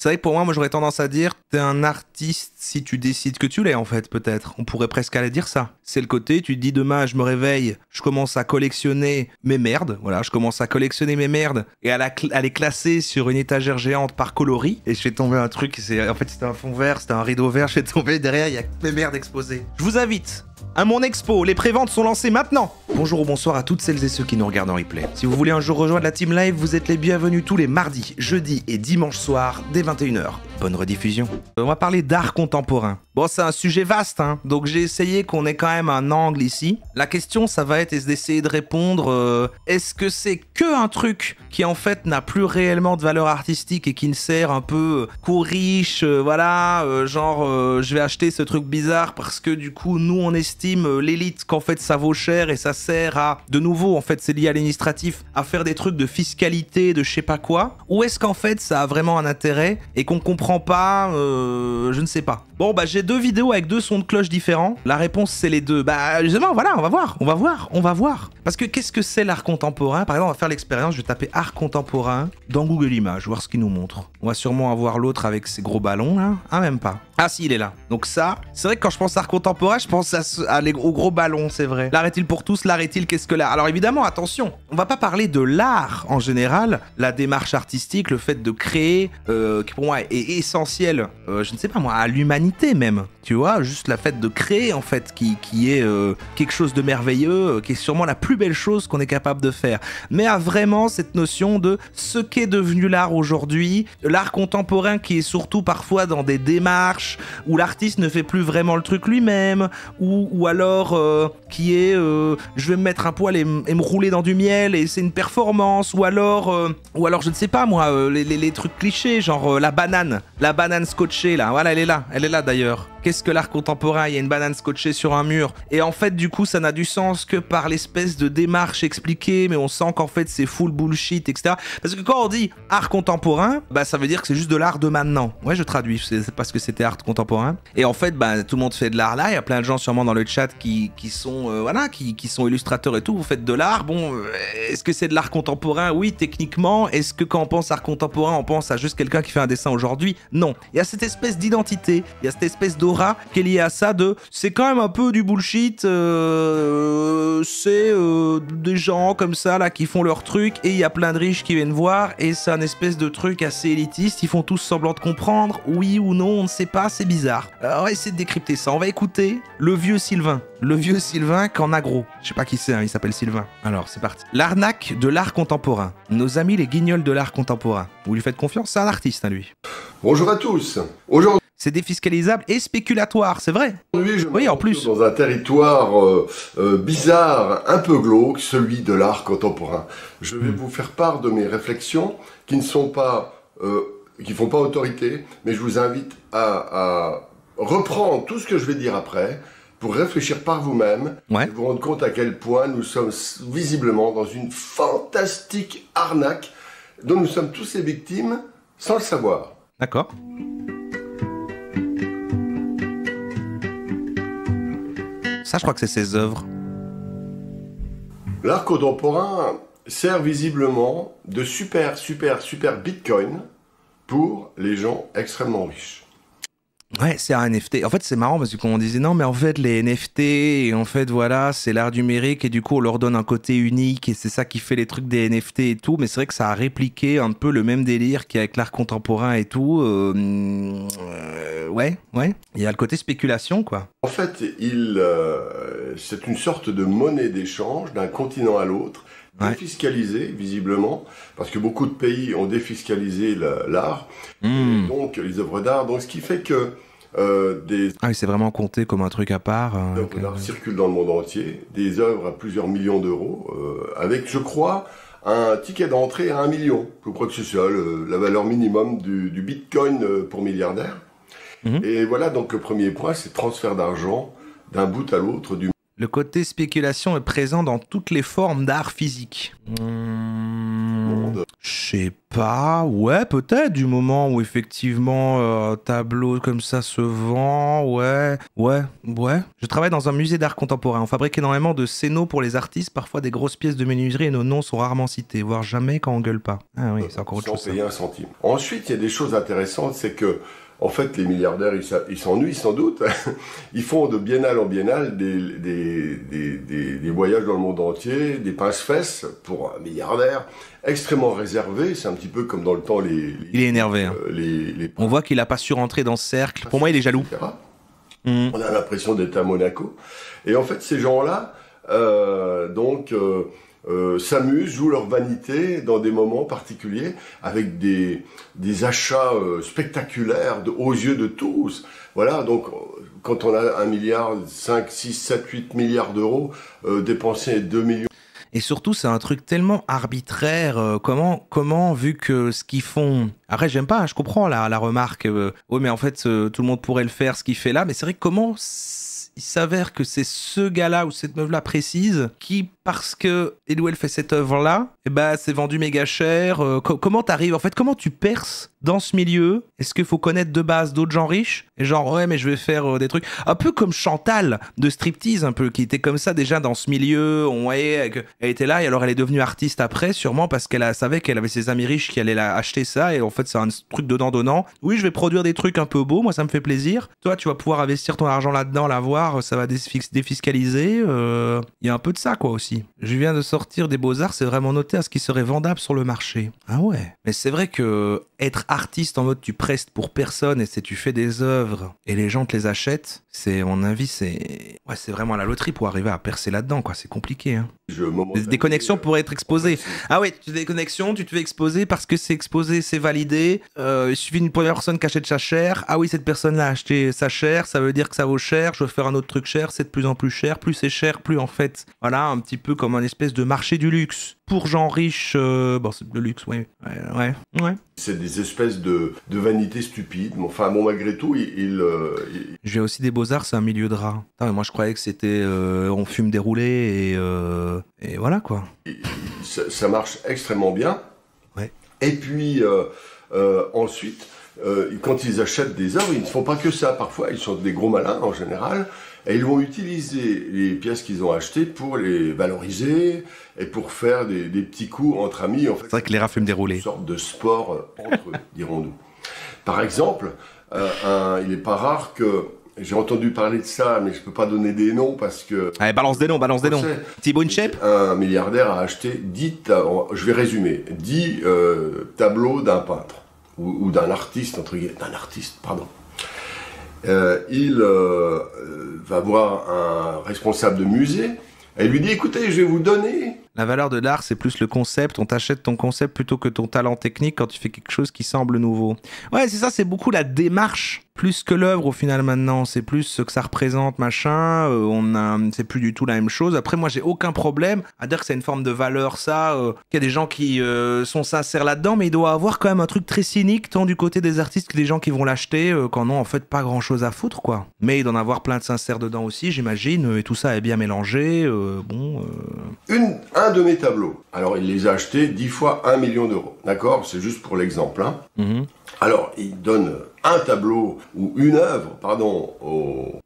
C'est vrai que pour moi j'aurais tendance à dire t'es un artiste si tu décides que tu l'es en fait, peut-être. On pourrait presque aller dire ça. C'est le côté, tu te dis demain je me réveille, je commence à collectionner mes merdes, voilà, je commence à collectionner mes merdes et à les classer sur une étagère géante par coloris et je fais tomber un truc, en fait c'était un fond vert, c'était un rideau vert, je fais tomber derrière, il y a mes merdes exposées. Je vous invite à mon expo, les préventes sont lancées maintenant. Bonjour ou bonsoir à toutes celles et ceux qui nous regardent en replay. Si vous voulez un jour rejoindre la Team Live, vous êtes les bienvenus tous les mardis, jeudis et dimanches soirs dès 21h. Bonne rediffusion. On va parler d'art contemporain. Bon, c'est un sujet vaste, hein, donc j'ai essayé qu'on ait quand même un angle ici. La question, ça va être d'essayer de répondre, est-ce que c'est que un truc qui en fait n'a plus réellement de valeur artistique et qui ne sert un peu qu'aux riches, voilà, je vais acheter ce truc bizarre parce que du coup, nous on estime l'élite qu'en fait ça vaut cher et ça sert à, de nouveau, en fait c'est lié à l'administratif, à faire des trucs de fiscalité, de je sais pas quoi, ou est-ce qu'en fait ça a vraiment un intérêt et qu'on comprend pas, je ne sais pas. Bon bah j'ai deux vidéos avec deux sons de cloche différents, la réponse c'est les deux. Bah justement voilà, on va voir. Parce que qu'est-ce que c'est l'art contemporain? Par exemple on va faire l'expérience, je vais taper art contemporain dans Google Images, voir ce qu'il nous montre. On va sûrement avoir l'autre avec ses gros ballons là, ah même pas. Ah si il est là. Donc ça, c'est vrai que quand je pense à art contemporain, je pense aux gros ballons, c'est vrai. L'art est-il pour tous? L'art est-il qu'est-ce que l'art? Alors évidemment, attention, on va pas parler de l'art en général, la démarche artistique, le fait de créer, qui pour moi est essentiel, je ne sais pas moi, à l'humanité même. Tu vois, juste la fait de créer en fait, qui est quelque chose de merveilleux, qui est sûrement la plus belle chose qu'on est capable de faire. Mais à vraiment cette notion de ce qu'est devenu l'art aujourd'hui, l'art contemporain qui est surtout parfois dans des démarches où l'artiste ne fait plus vraiment le truc lui-même, ou alors qui est je vais me mettre un poil et me rouler dans du miel et c'est une performance, ou alors je ne sais pas moi, les trucs clichés, genre la banane scotchée là, voilà elle est là d'ailleurs. Qu'est-ce que l'art contemporain? Il y a une banane scotchée sur un mur. Et en fait, du coup, ça n'a du sens que par l'espèce de démarche expliquée, mais on sent qu'en fait, c'est full bullshit, etc. Parce que quand on dit art contemporain, bah, ça veut dire que c'est juste de l'art de maintenant. Ouais, je traduis, c'est parce que c'était art contemporain. Et en fait, bah, tout le monde fait de l'art là. Il y a plein de gens sûrement dans le chat qui sont illustrateurs et tout. Vous faites de l'art. Bon, est-ce que c'est de l'art contemporain? Oui, techniquement. Est-ce que quand on pense art contemporain, on pense à juste quelqu'un qui fait un dessin aujourd'hui? Non. Il y a cette espèce d'identité, il y a cette espèce d'aura qui est liée à ça c'est quand même un peu du bullshit, c'est des gens comme ça là qui font leur truc et il y a plein de riches qui viennent voir et c'est un espèce de truc assez élitiste, ils font tous semblant de comprendre, oui ou non, on ne sait pas, c'est bizarre. Alors on va essayer de décrypter ça, on va écouter le vieux Sylvain qu'en agro, je sais pas qui c'est, hein, il s'appelle Sylvain. Alors c'est parti. L'arnaque de l'art contemporain, nos amis les guignols de l'art contemporain, vous lui faites confiance, c'est un artiste hein, lui. Bonjour à tous. Aujourd'hui, c'est défiscalisable et spéculatoire, c'est vrai. Oui, en plus. Dans un territoire bizarre, un peu glauque, celui de l'art contemporain. Je vais vous faire part de mes réflexions qui ne sont pas, qui font pas autorité, mais je vous invite à reprendre tout ce que je vais dire après pour réfléchir par vous-même et vous rendre compte à quel point nous sommes visiblement dans une fantastique arnaque dont nous sommes tous les victimes sans le savoir. D'accord. Ça, je crois que c'est ses œuvres. L'art contemporain sert visiblement de super bitcoin pour les gens extrêmement riches. Ouais, c'est un NFT. En fait, c'est marrant parce qu'on disait non, mais en fait, les NFT, et en fait, voilà, c'est l'art numérique et du coup, on leur donne un côté unique et c'est ça qui fait les trucs des NFT et tout. Mais c'est vrai que ça a répliqué un peu le même délire qu'avec l'art contemporain et tout. Ouais. Il y a le côté spéculation, quoi. En fait, c'est une sorte de monnaie d'échange d'un continent à l'autre. Défiscalisé, visiblement, parce que beaucoup de pays ont défiscalisé l'art, donc les œuvres d'art. Donc, ce qui fait que Ah oui, c'est vraiment compté comme un truc à part. Des œuvres d'art circulent dans le monde entier, des œuvres à plusieurs millions d'euros, avec, je crois, un ticket d'entrée à 1 million. Je crois que c'est ça, la valeur minimum du bitcoin pour milliardaire. Et voilà, donc le premier point, c'est transfert d'argent d'un bout à l'autre du Le côté spéculation est présent dans toutes les formes d'art physique. Je sais pas, ouais, peut-être, du moment où effectivement un tableau comme ça se vend, ouais. Je travaille dans un musée d'art contemporain. On fabrique énormément de scénos pour les artistes, parfois des grosses pièces de menuiserie et nos noms sont rarement cités, voire jamais quand on gueule pas. Ah oui, c'est encore autre chose. Sans payer un centime. Ensuite, il y a des choses intéressantes, c'est que en fait, les milliardaires, ils s'ennuient sans doute. Ils font de biennale en biennale des voyages dans le monde entier, des pince-fesses pour un milliardaire, extrêmement réservé. C'est un petit peu comme dans le temps il est énervé. Hein. On voit qu'il n'a pas su rentrer dans ce cercle. Pour moi, il est jaloux. On a l'impression d'être à Monaco. Et en fait, ces gens-là, s'amusent, jouent leur vanité dans des moments particuliers avec des achats spectaculaires aux yeux de tous. Voilà, donc quand on a 1 milliard, 5, 6, 7, 8 milliards d'euros, dépenser 2 millions. Et surtout, c'est un truc tellement arbitraire. Comment, vu que ce qu'ils font... Après, j'aime pas, hein, je comprends la remarque. Oui, mais en fait, tout le monde pourrait le faire, ce qu'il fait là. Mais c'est vrai que comment... Il s'avère que c'est ce gars-là ou cette meuf-là précise qui, parce que elle fait cette œuvre-là, eh ben, c'est vendu méga cher. Comment t'arrives, en fait, comment tu perces dans ce milieu? Est-ce qu'il faut connaître de base d'autres gens riches? Et genre, ouais, mais je vais faire des trucs. Un peu comme Chantal de Striptease, un peu, qui était comme ça déjà dans ce milieu. On voyait qu'elle était là et alors elle est devenue artiste après, sûrement parce qu'elle savait qu'elle avait ses amis riches qui allaient acheter ça. Et en fait, c'est un truc donnant-donnant. Oui, je vais produire des trucs un peu beaux, moi, ça me fait plaisir. Toi, tu vas pouvoir investir ton argent là-dedans, l'avoir. Ça va défiscaliser. Il y a un peu de ça, quoi, aussi. Je viens de sortir des Beaux-Arts, c'est vraiment noté à ce qui serait vendable sur le marché. Ah ouais. Mais c'est vrai que être artiste en mode tu prestes pour personne et tu fais des œuvres et les gens te les achètent, à mon avis, c'est vraiment la loterie pour arriver à percer là-dedans, quoi. C'est compliqué, hein. Des connexions pourraient être exposées. Ah ouais, tu as des connexions, tu te fais exposer parce que c'est exposé, c'est validé. Il suffit d'une première personne qui achète sa chair. Ah oui, cette personne-là a acheté sa chair, ça veut dire que ça vaut cher. Je veux faire un autre truc cher, c'est de plus en plus cher. Plus c'est cher, plus en fait, voilà, un petit peu comme un espèce de marché du luxe. Pour gens riches, bon, c'est le luxe, ouais. C'est des espèces de vanité stupide. Enfin, bon, malgré tout, J'ai aussi des Beaux-Arts, c'est un milieu de rats. Putain, moi, je croyais que c'était on fume des roulés et voilà, quoi. Ça marche extrêmement bien. Ouais. Et puis, ensuite, quand ils achètent des œuvres, ils ne font pas que ça. Parfois, ils sont des gros malins, en général. Et ils vont utiliser les pièces qu'ils ont achetées pour les valoriser et pour faire des petits coups entre amis. En fait, c'est vrai que les rats fument des roulés. Une sorte de sport entre eux, dirons-nous. Par exemple, il n'est pas rare que... J'ai entendu parler de ça, mais je ne peux pas donner des noms parce que... Allez, balance des noms. Thibaut InShape. Un milliardaire a acheté 10... Je vais résumer. 10 tableaux d'un peintre ou d'un artiste, entre guillemets. D'un artiste, pardon. Il va voir un responsable de musée et lui dit, écoutez, je vais vous donner... La valeur de l'art, c'est plus le concept. On t'achète ton concept plutôt que ton talent technique quand tu fais quelque chose qui semble nouveau. Ouais, c'est ça, c'est beaucoup la démarche, plus que l'œuvre au final maintenant. C'est plus ce que ça représente, machin. C'est plus du tout la même chose. Après, moi, j'ai aucun problème à dire que c'est une forme de valeur, ça. Qu'il y a des gens qui sont sincères là-dedans, mais il doit avoir quand même un truc très cynique, tant du côté des artistes que des gens qui vont l'acheter, qu'en ont en fait pas grand-chose à foutre, quoi. Mais il doit en avoir plein de sincères dedans aussi, j'imagine. Et tout ça est bien mélangé. Un de mes tableaux. Alors, il les a achetés 10 fois 1 million d'euros. D'accord? C'est juste pour l'exemple. Hein. Alors, il donne un tableau ou une œuvre, pardon,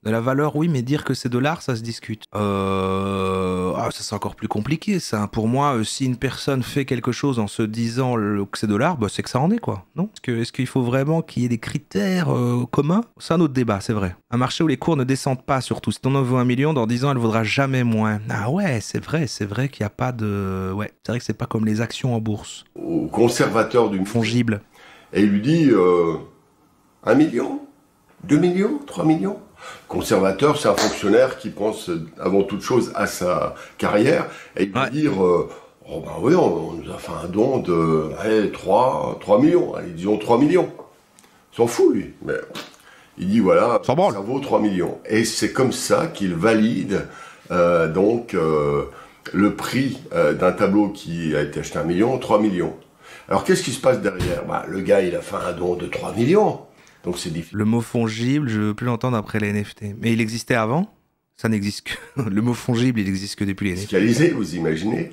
De la valeur, oui, mais dire que c'est de l'art, ça se discute. Ça c'est encore plus compliqué, ça. Pour moi, si une personne fait quelque chose en se disant que c'est de l'art, bah, c'est que ça en est, quoi. Non? Est-ce qu'il faut vraiment qu'il y ait des critères communs? C'est un autre débat, c'est vrai. Un marché où les cours ne descendent pas, surtout. Si ton œuvre vaut 1 million, dans 10 ans, elle vaudra jamais moins. Ah ouais, c'est vrai qu'il n'y a pas de... Ouais, c'est vrai que c'est pas comme les actions en bourse. Au conservateur d'une... Fongible. Et il lui dit 1 million, 2 millions, 3 millions. Conservateur, c'est un fonctionnaire qui pense avant toute chose à sa carrière. Et il va dire, oh ben oui, on nous a fait un don de 3 millions. Allez, disons 3 millions. Il s'en fout, lui. Mais il dit, voilà, ça vaut 3 millions. Et c'est comme ça qu'il valide le prix d'un tableau qui a été acheté 1 million, 3 millions. Alors, qu'est-ce qui se passe derrière? Le gars, il a fait un don de 3 millions. Donc, c'est difficile. Le mot fongible, je veux plus l'entendre après les NFT. Mais il existait avant? Ça n'existe que... Le mot fongible, il n'existe que depuis les années. Fiscalisé, vous imaginez?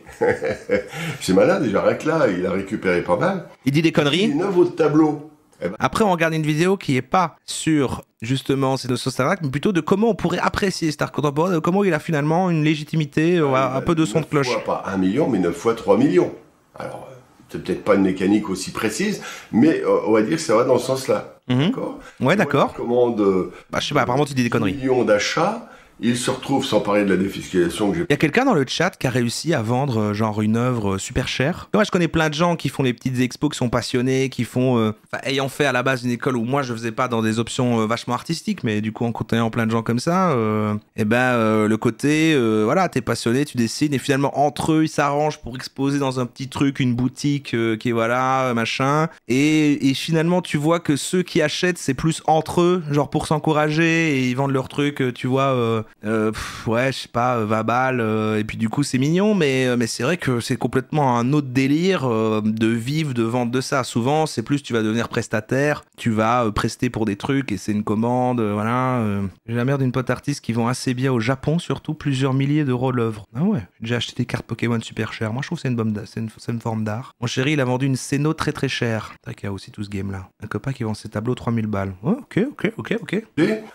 C'est malin, déjà, rien que là, il a récupéré pas mal. Il dit des conneries. Il innove votre tableau. Après, on regarde une vidéo qui est pas sur, justement, ces notions Star Trek, mais plutôt de comment on pourrait apprécier Star contemporain, de comment il a finalement une légitimité, un peu de son de cloche. Pas 1 million, mais 9 fois 3 millions. Alors, c'est peut-être pas une mécanique aussi précise, mais on va dire que ça va dans ce sens-là. D'accord? Ouais, d'accord. Commande. Bah, je sais pas, apparemment, tu dis des conneries. Millions d'achats. Il se retrouve, sans parler de la défiscalisation que j'ai... Il y a quelqu'un dans le chat qui a réussi à vendre genre une œuvre super chère. Moi, je connais plein de gens qui font les petites expos, qui sont passionnés, qui font... ayant fait à la base une école où moi, je faisais pas dans des options vachement artistiques, mais du coup, en côtoyant plein de gens comme ça, le côté, voilà, t'es passionné, tu dessines, et finalement, entre eux, ils s'arrangent pour exposer dans un petit truc, une boutique qui est, voilà, machin. Et finalement, tu vois que ceux qui achètent, c'est plus entre eux, genre pour s'encourager, et ils vendent leurs trucs, tu vois... ouais, je sais pas, 20 balles, et puis du coup c'est mignon, mais c'est vrai que c'est complètement un autre délire de vivre, de vendre de ça. Souvent, c'est plus tu vas devenir prestataire, tu vas prester pour des trucs et c'est une commande, voilà. J'ai la mère d'une pote artiste qui vend assez bien au Japon, surtout plusieurs milliers d'euros l'œuvre. Ah ouais, j'ai déjà acheté des cartes Pokémon super chères. Moi je trouve que c'est une forme d'art. Mon chéri, il a vendu une Céno très très chère. C'est vrai qu'il y a aussi tout ce game là. Un copain qui vend ses tableaux 3000 balles. Oh, ok.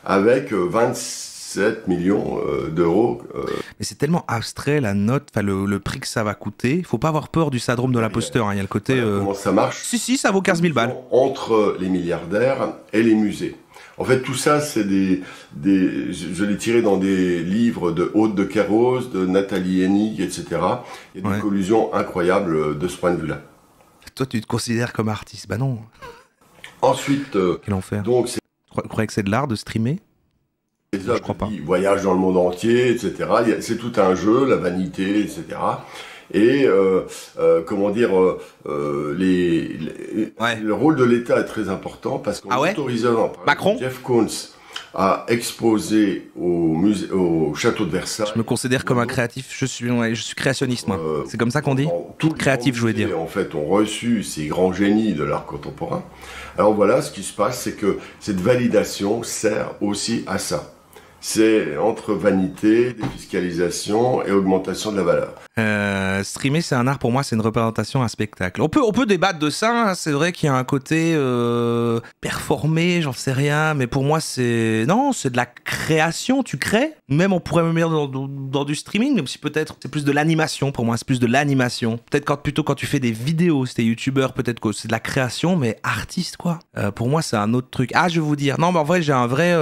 Avec 27 millions d'euros. Mais c'est tellement abstrait la note, enfin le prix que ça va coûter. Faut pas avoir peur du syndrome de l'imposteur. Il y a le côté. Comment ça marche? Si, ça vaut 15 000 balles. Entre les milliardaires et les musées. En fait, tout ça, c'est je l'ai tiré dans des livres de Aude de Kéros, de Nathalie Hennig, etc. Il y a des collusions incroyables de ce point de vue-là. Toi, tu te considères comme artiste? Bah non. Ensuite, quel enfer. Donc, tu croyais que c'est de l'art de streamer? Je crois pas. Ils voyagent dans le monde entier, etc. C'est tout un jeu, la vanité, etc. Et comment dire, le rôle de l'État est très important parce qu'en autorisant Macron Jeff Koons à exposer au château de Versailles. Je me considère comme un créatif. Je suis créationniste, moi. C'est comme ça qu'on dit. Tout créatif, je voulais dire. En fait, ont reçu ces grands génies de l'art contemporain. Alors voilà, ce qui se passe, c'est que cette validation sert aussi à ça. C'est entre vanité, défiscalisation et augmentation de la valeur. Streamer, c'est un art pour moi, c'est une représentation, un spectacle. On peut débattre de ça, hein. C'est vrai qu'il y a un côté performé, j'en sais rien, mais pour moi c'est de la création, tu crées. Même on pourrait me mettre dans du streaming, même si peut-être c'est plus de l'animation pour moi, c'est plus de l'animation. Peut-être plutôt quand tu fais des vidéos, si t'es youtubeur, peut-être que c'est de la création, mais artiste quoi. Pour moi c'est un autre truc. Ah, je vais vous dire, non mais en vrai j'ai un vrai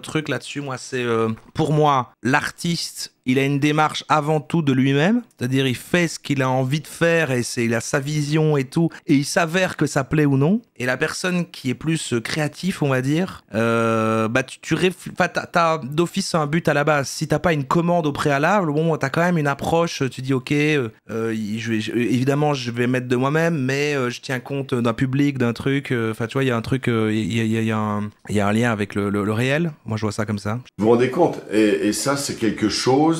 truc là-dessus. Moi c'est pour moi l'artiste. Il a une démarche avant tout de lui-même, c'est-à-dire il fait ce qu'il a envie de faire et il a sa vision et tout, et il s'avère que ça plaît ou non. Et la personne qui est plus créatif, on va dire, t'as d'office un but à la base. Si t'as pas une commande au préalable, bon, t'as quand même une approche. Tu dis ok, évidemment je vais mettre de moi-même, mais je tiens compte d'un public, d'un truc. Enfin tu vois, il y a un truc, il y a un lien avec le réel. Moi je vois ça comme ça. Vous vous rendez compte? Et ça c'est quelque chose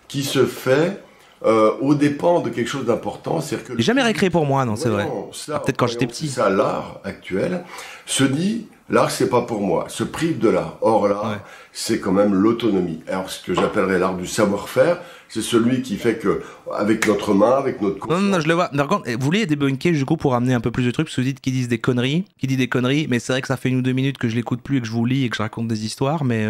qui se fait aux dépens de quelque chose d'important. J'ai jamais récréé pour moi, non, c'est vrai. Peut-être quand j'étais petit. Ça, l'art actuel se dit, l'art c'est pas pour moi, se prive de l'art. Or l'art, c'est quand même l'autonomie. Alors ce que j'appellerais l'art du savoir-faire, c'est celui qui fait que, avec notre main, avec notre conscience... Non, je le vois. Par contre, vous voulez débunker du coup pour amener un peu plus de trucs, parce que vous dites qu'ils disent des conneries, mais c'est vrai que ça fait 1 ou 2 minutes que je l'écoute plus et que je vous lis et que je raconte des histoires, mais...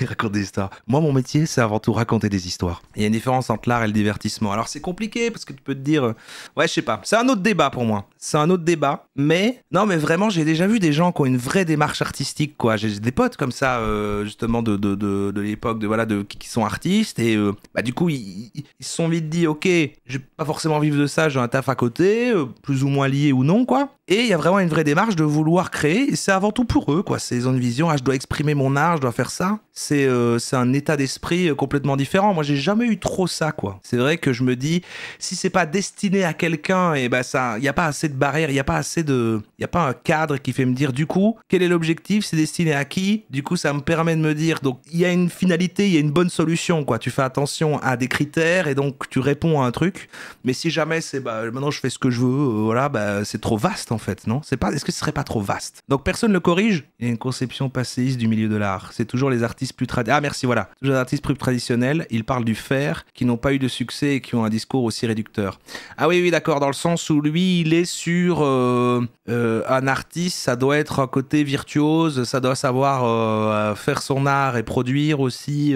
Il raconte des histoires. Moi, mon métier, c'est avant tout raconter des histoires. Il y a une différence entre l'art et le divertissement. Alors, c'est compliqué, parce que tu peux te dire... Ouais, je sais pas. C'est un autre débat pour moi. C'est un autre débat, mais... Non, mais vraiment, j'ai déjà vu des gens qui ont une vraie démarche artistique, quoi. J'ai des potes comme ça, justement, de l'époque, qui sont artistes, et... du coup, ils se sont vite dit, ok, je vais pas forcément vivre de ça, j'ai un taf à côté, plus ou moins lié ou non, quoi. Et il y a vraiment une vraie démarche de vouloir créer, et c'est avant tout pour eux, quoi. Ils ont une vision, je dois exprimer mon art, je dois faire ça. C'est un état d'esprit complètement différent. Moi, j'ai jamais eu trop ça, quoi. C'est vrai que je me dis, si c'est pas destiné à quelqu'un, et il y a pas assez de barrières, il y a pas un cadre qui fait me dire, du coup, quel est l'objectif, c'est destiné à qui? Du coup, ça me permet de me dire, donc, il y a une finalité, il y a une bonne solution, quoi. Tu fais attention à des critères, et donc, tu réponds à un truc. Mais si jamais c'est, maintenant, je fais ce que je veux, c'est trop vaste, en fait, non? Est-ce que ce serait pas trop vaste? Donc, personne ne le corrige. Il y a une conception passéiste du milieu de l'art. C'est toujours les artistes artistes plus traditionnels. Ah merci, voilà. Tous les artistes plus traditionnels, ils parlent du faire, qui n'ont pas eu de succès et qui ont un discours aussi réducteur. Ah oui, oui, d'accord, dans le sens où lui, il est sur un artiste, ça doit être un côté virtuose, ça doit savoir faire son art et produire aussi.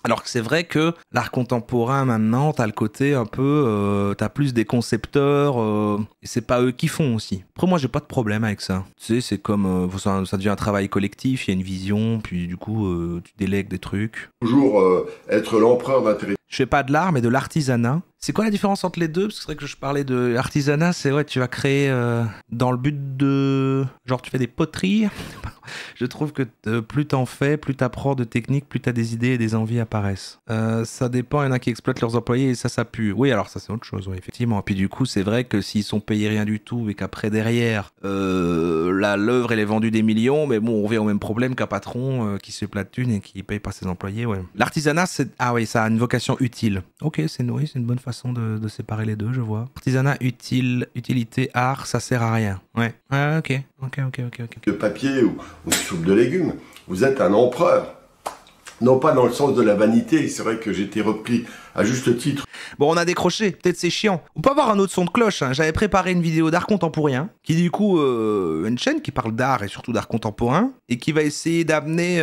Alors que c'est vrai que l'art contemporain maintenant, t'as le côté un peu, t'as plus des concepteurs, et c'est pas eux qui font aussi. Après moi j'ai pas de problème avec ça. Tu sais, c'est comme, ça devient un travail collectif, il y a une vision, puis du coup tu délègues des trucs. Toujours être l'empereur d'un territoire. Je fais pas de l'art mais de l'artisanat. C'est quoi la différence entre les deux? Parce que c'est vrai que je parlais de l'artisanat, c'est ouais, tu vas créer dans le but de... Genre tu fais des poteries. Je trouve que plus t'en fais, plus t'apprends de techniques, plus t'as des idées et des envies apparaissent. Ça dépend, il y en a qui exploitent leurs employés et ça pue. Oui, alors ça c'est autre chose, oui, effectivement. Et puis du coup, c'est vrai que s'ils sont payés rien du tout et qu'après derrière, l'œuvre elle est vendue des millions, mais bon, on revient au même problème qu'un patron qui se fait plein de thunes et qui paye pas ses employés, ouais. L'artisanat, c'est... Ah oui, ça a une vocation utile. Ok, c'est une bonne façon de séparer les deux, je vois. Artisanat utile, utilité, art, ça sert à rien. Ouais. Ah, ok. De papier ou de soupe de légumes. Vous êtes un empereur. Non pas dans le sens de la vanité, c'est vrai que j'ai été repris à juste titre. Bon, on a décroché, peut-être c'est chiant. On peut avoir un autre son de cloche, hein. J'avais préparé une vidéo d'art contemporain, qui du coup, une chaîne qui parle d'art et surtout d'art contemporain, et qui va essayer d'amener,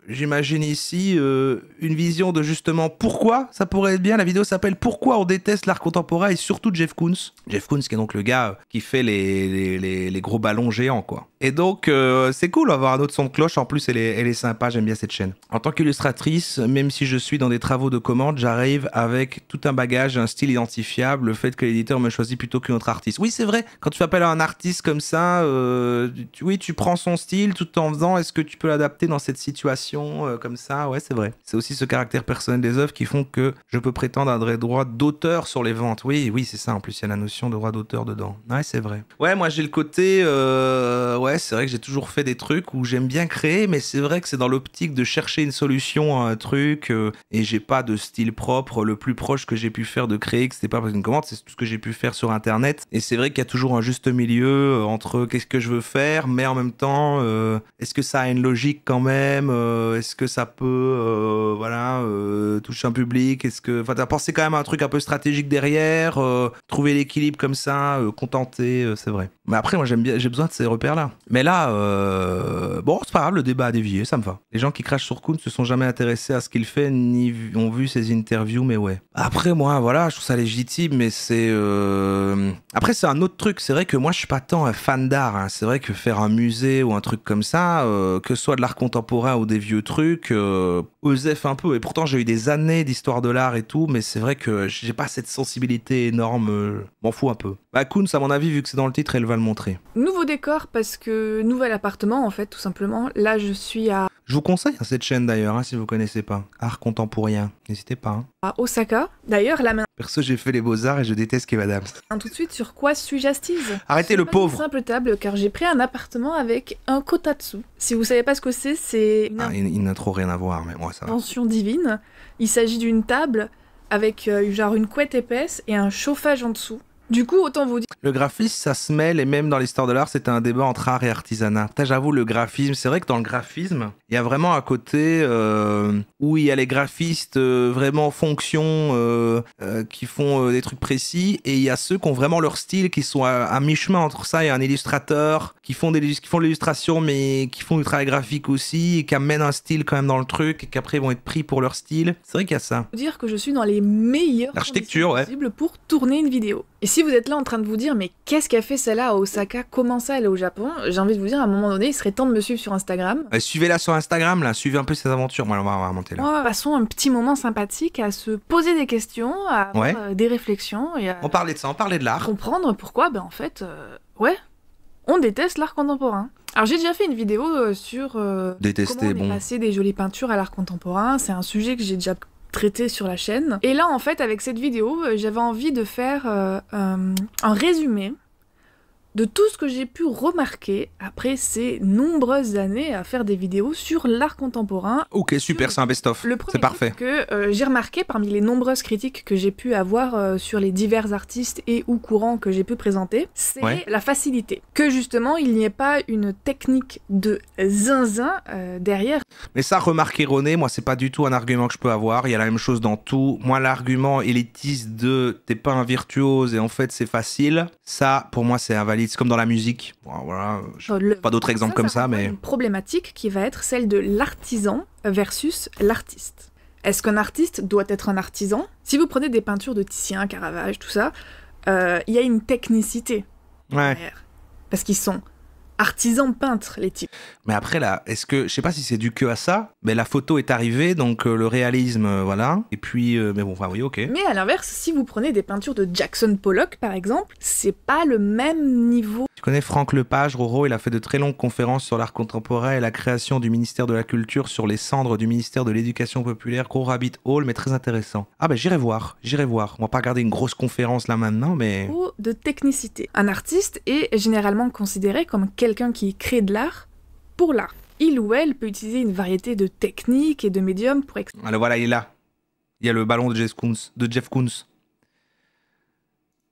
j'imagine ici, une vision de justement pourquoi ça pourrait être bien. La vidéo s'appelle Pourquoi on déteste l'art contemporain, et surtout Jeff Koons. Jeff Koons qui est donc le gars qui fait les gros ballons géants, quoi. Et donc, c'est cool d'avoir un autre son de cloche, en plus elle est sympa, j'aime bien cette chaîne. En tant qu'illustratrice, même si je suis dans des travaux de commande, j'arrive avec tout un bagage, un style identifiable, le fait que l'éditeur me choisit plutôt qu'un autre artiste. Oui, c'est vrai, quand tu appelles un artiste comme ça, tu prends son style tout en faisant, est-ce que tu peux l'adapter dans cette situation comme ça? Ouais, c'est vrai. C'est aussi ce caractère personnel des œuvres qui font que je peux prétendre à des droits d'auteur sur les ventes. Oui, c'est ça, en plus il y a la notion de droit d'auteur dedans. Ouais, c'est vrai. Ouais, moi j'ai le côté... Ouais, c'est vrai que j'ai toujours fait des trucs où j'aime bien créer, mais c'est vrai que c'est dans l'optique de chercher une solution à un truc, et j'ai pas de style propre. Le plus proche que j'ai pu faire de créer, que c'était pas une commande, c'est tout ce que j'ai pu faire sur internet. Et c'est vrai qu'il y a toujours un juste milieu entre qu'est-ce que je veux faire, mais en même temps, est-ce que ça a une logique quand même, est-ce que ça peut toucher un public, est-ce que... Enfin, t'as pensé quand même à un truc un peu stratégique derrière, trouver l'équilibre comme ça, contenter, c'est vrai. Mais après, moi j'ai besoin de ces repères-là. Mais là, bon, c'est pas grave, le débat a dévié, ça me va. Les gens qui crachent sur Koons se sont jamais intéressés à ce qu'il fait, ni ont vu ses interviews, mais ouais. Après, moi, voilà, je trouve ça légitime, mais c'est... Après, c'est un autre truc. C'est vrai que moi, je suis pas tant un fan d'art, hein. C'est vrai que faire un musée ou un truc comme ça, que ce soit de l'art contemporain ou des vieux trucs, osef un peu. Et pourtant, j'ai eu des années d'histoire de l'art et tout, mais c'est vrai que j'ai pas cette sensibilité énorme. M'en fous un peu. Bah, Koons, à mon avis, vu que c'est dans le titre, elle va le montrer. Nouveau décor, parce que nouvel appartement, en fait, tout simplement. Là, je suis à Je vous conseille cette chaîne d'ailleurs, hein, si vous connaissez pas. Art contemporain, n'hésitez pas. Hein. Osaka. D'ailleurs, la main Perso, j'ai fait les beaux-arts et je déteste Kev Adams. tout de suite sur quoi suis-je assise. Arrêtez le pauvre. Une simple table, car j'ai pris un appartement avec un kotatsu. Si vous savez pas ce que c'est une Il n'a trop rien à voir, mais moi ça va. invention divine. Il s'agit d'une table avec genre une couette épaisse et un chauffage en dessous. Du coup, autant vous dire... Le graphisme, ça se mêle, et même dans l'histoire de l'art, c'était un débat entre art et artisanat. J'avoue, le graphisme, c'est vrai que dans le graphisme, il y a vraiment un côté où il y a les graphistes vraiment fonction, qui font des trucs précis, et il y a ceux qui ont vraiment leur style, qui sont à mi-chemin entre ça et un illustrateur, qui font de l'illustration, mais qui font du travail graphique aussi, et qui amènent un style quand même dans le truc, et qu'après vont être pris pour leur style. C'est vrai qu'il y a ça. Vous dire que je suis dans les meilleures L'architecture, conditions possibles pour tourner une vidéo. Et si vous êtes là en train de vous dire, mais qu'est-ce qu'a fait celle-là à Osaka? Comment ça, elle est au Japon? J'ai envie de vous dire, à un moment donné, il serait temps de me suivre sur Instagram. Suivez-la sur Instagram, là, suivez un peu ses aventures. Moi, on va remonter là. De toute façon, un petit moment sympathique à se poser des questions, à avoir des réflexions et à... On parlait de ça, on parlait de l'art. Comprendre pourquoi, en fait, on déteste l'art contemporain. Alors j'ai déjà fait une vidéo sur Détester, comment on est passé des jolies peintures à l'art contemporain. C'est un sujet que j'ai déjà traité sur la chaîne. Et là, en fait, avec cette vidéo, j'avais envie de faire un résumé De tout ce que j'ai pu remarquer après ces nombreuses années à faire des vidéos sur l'art contemporain. Ok, super, c'est un best-of. Le premier C'est parfait. truc que j'ai remarqué parmi les nombreuses critiques que j'ai pu avoir sur les divers artistes et ou courants que j'ai pu présenter, c'est la facilité. Que justement, il n'y ait pas une technique de zinzin derrière. Mais ça, remarque erronée, moi, c'est pas du tout un argument que je peux avoir. Il y a la même chose dans tout. Moi, l'argument élitiste de t'es pas un virtuose et en fait c'est facile, ça, pour moi, c'est invalide. C'est comme dans la musique. Bon, voilà, pas d'autres exemples comme ça, mais... Une problématique qui va être celle de l'artisan versus l'artiste. Est-ce qu'un artiste doit être un artisan ? Si vous prenez des peintures de Titien, Caravage, tout ça, il y a une technicité derrière. Parce qu'ils sont artisans peintres, les types. Mais après, là, est-ce que... Je sais pas si c'est dû que à ça, mais la photo est arrivée, donc le réalisme, voilà. Et puis... mais bon, enfin, oui, ok. Mais à l'inverse, si vous prenez des peintures de Jackson Pollock, par exemple, c'est pas le même niveau. Tu connais Franck Lepage, Roro, il a fait de très longues conférences sur l'art contemporain et la création du ministère de la Culture sur les cendres du ministère de l'Éducation populaire, gros rabbit hole, mais très intéressant. Ah ben j'irai voir. On va pas regarder une grosse conférence là maintenant, mais... Ou de technicité. Un artiste est généralement considéré comme quelqu'un qui crée de l'art pour l'art. Il ou elle peut utiliser une variété de techniques et de médiums pour... Alors voilà, il est là. Il y a le ballon de Jeff Koons.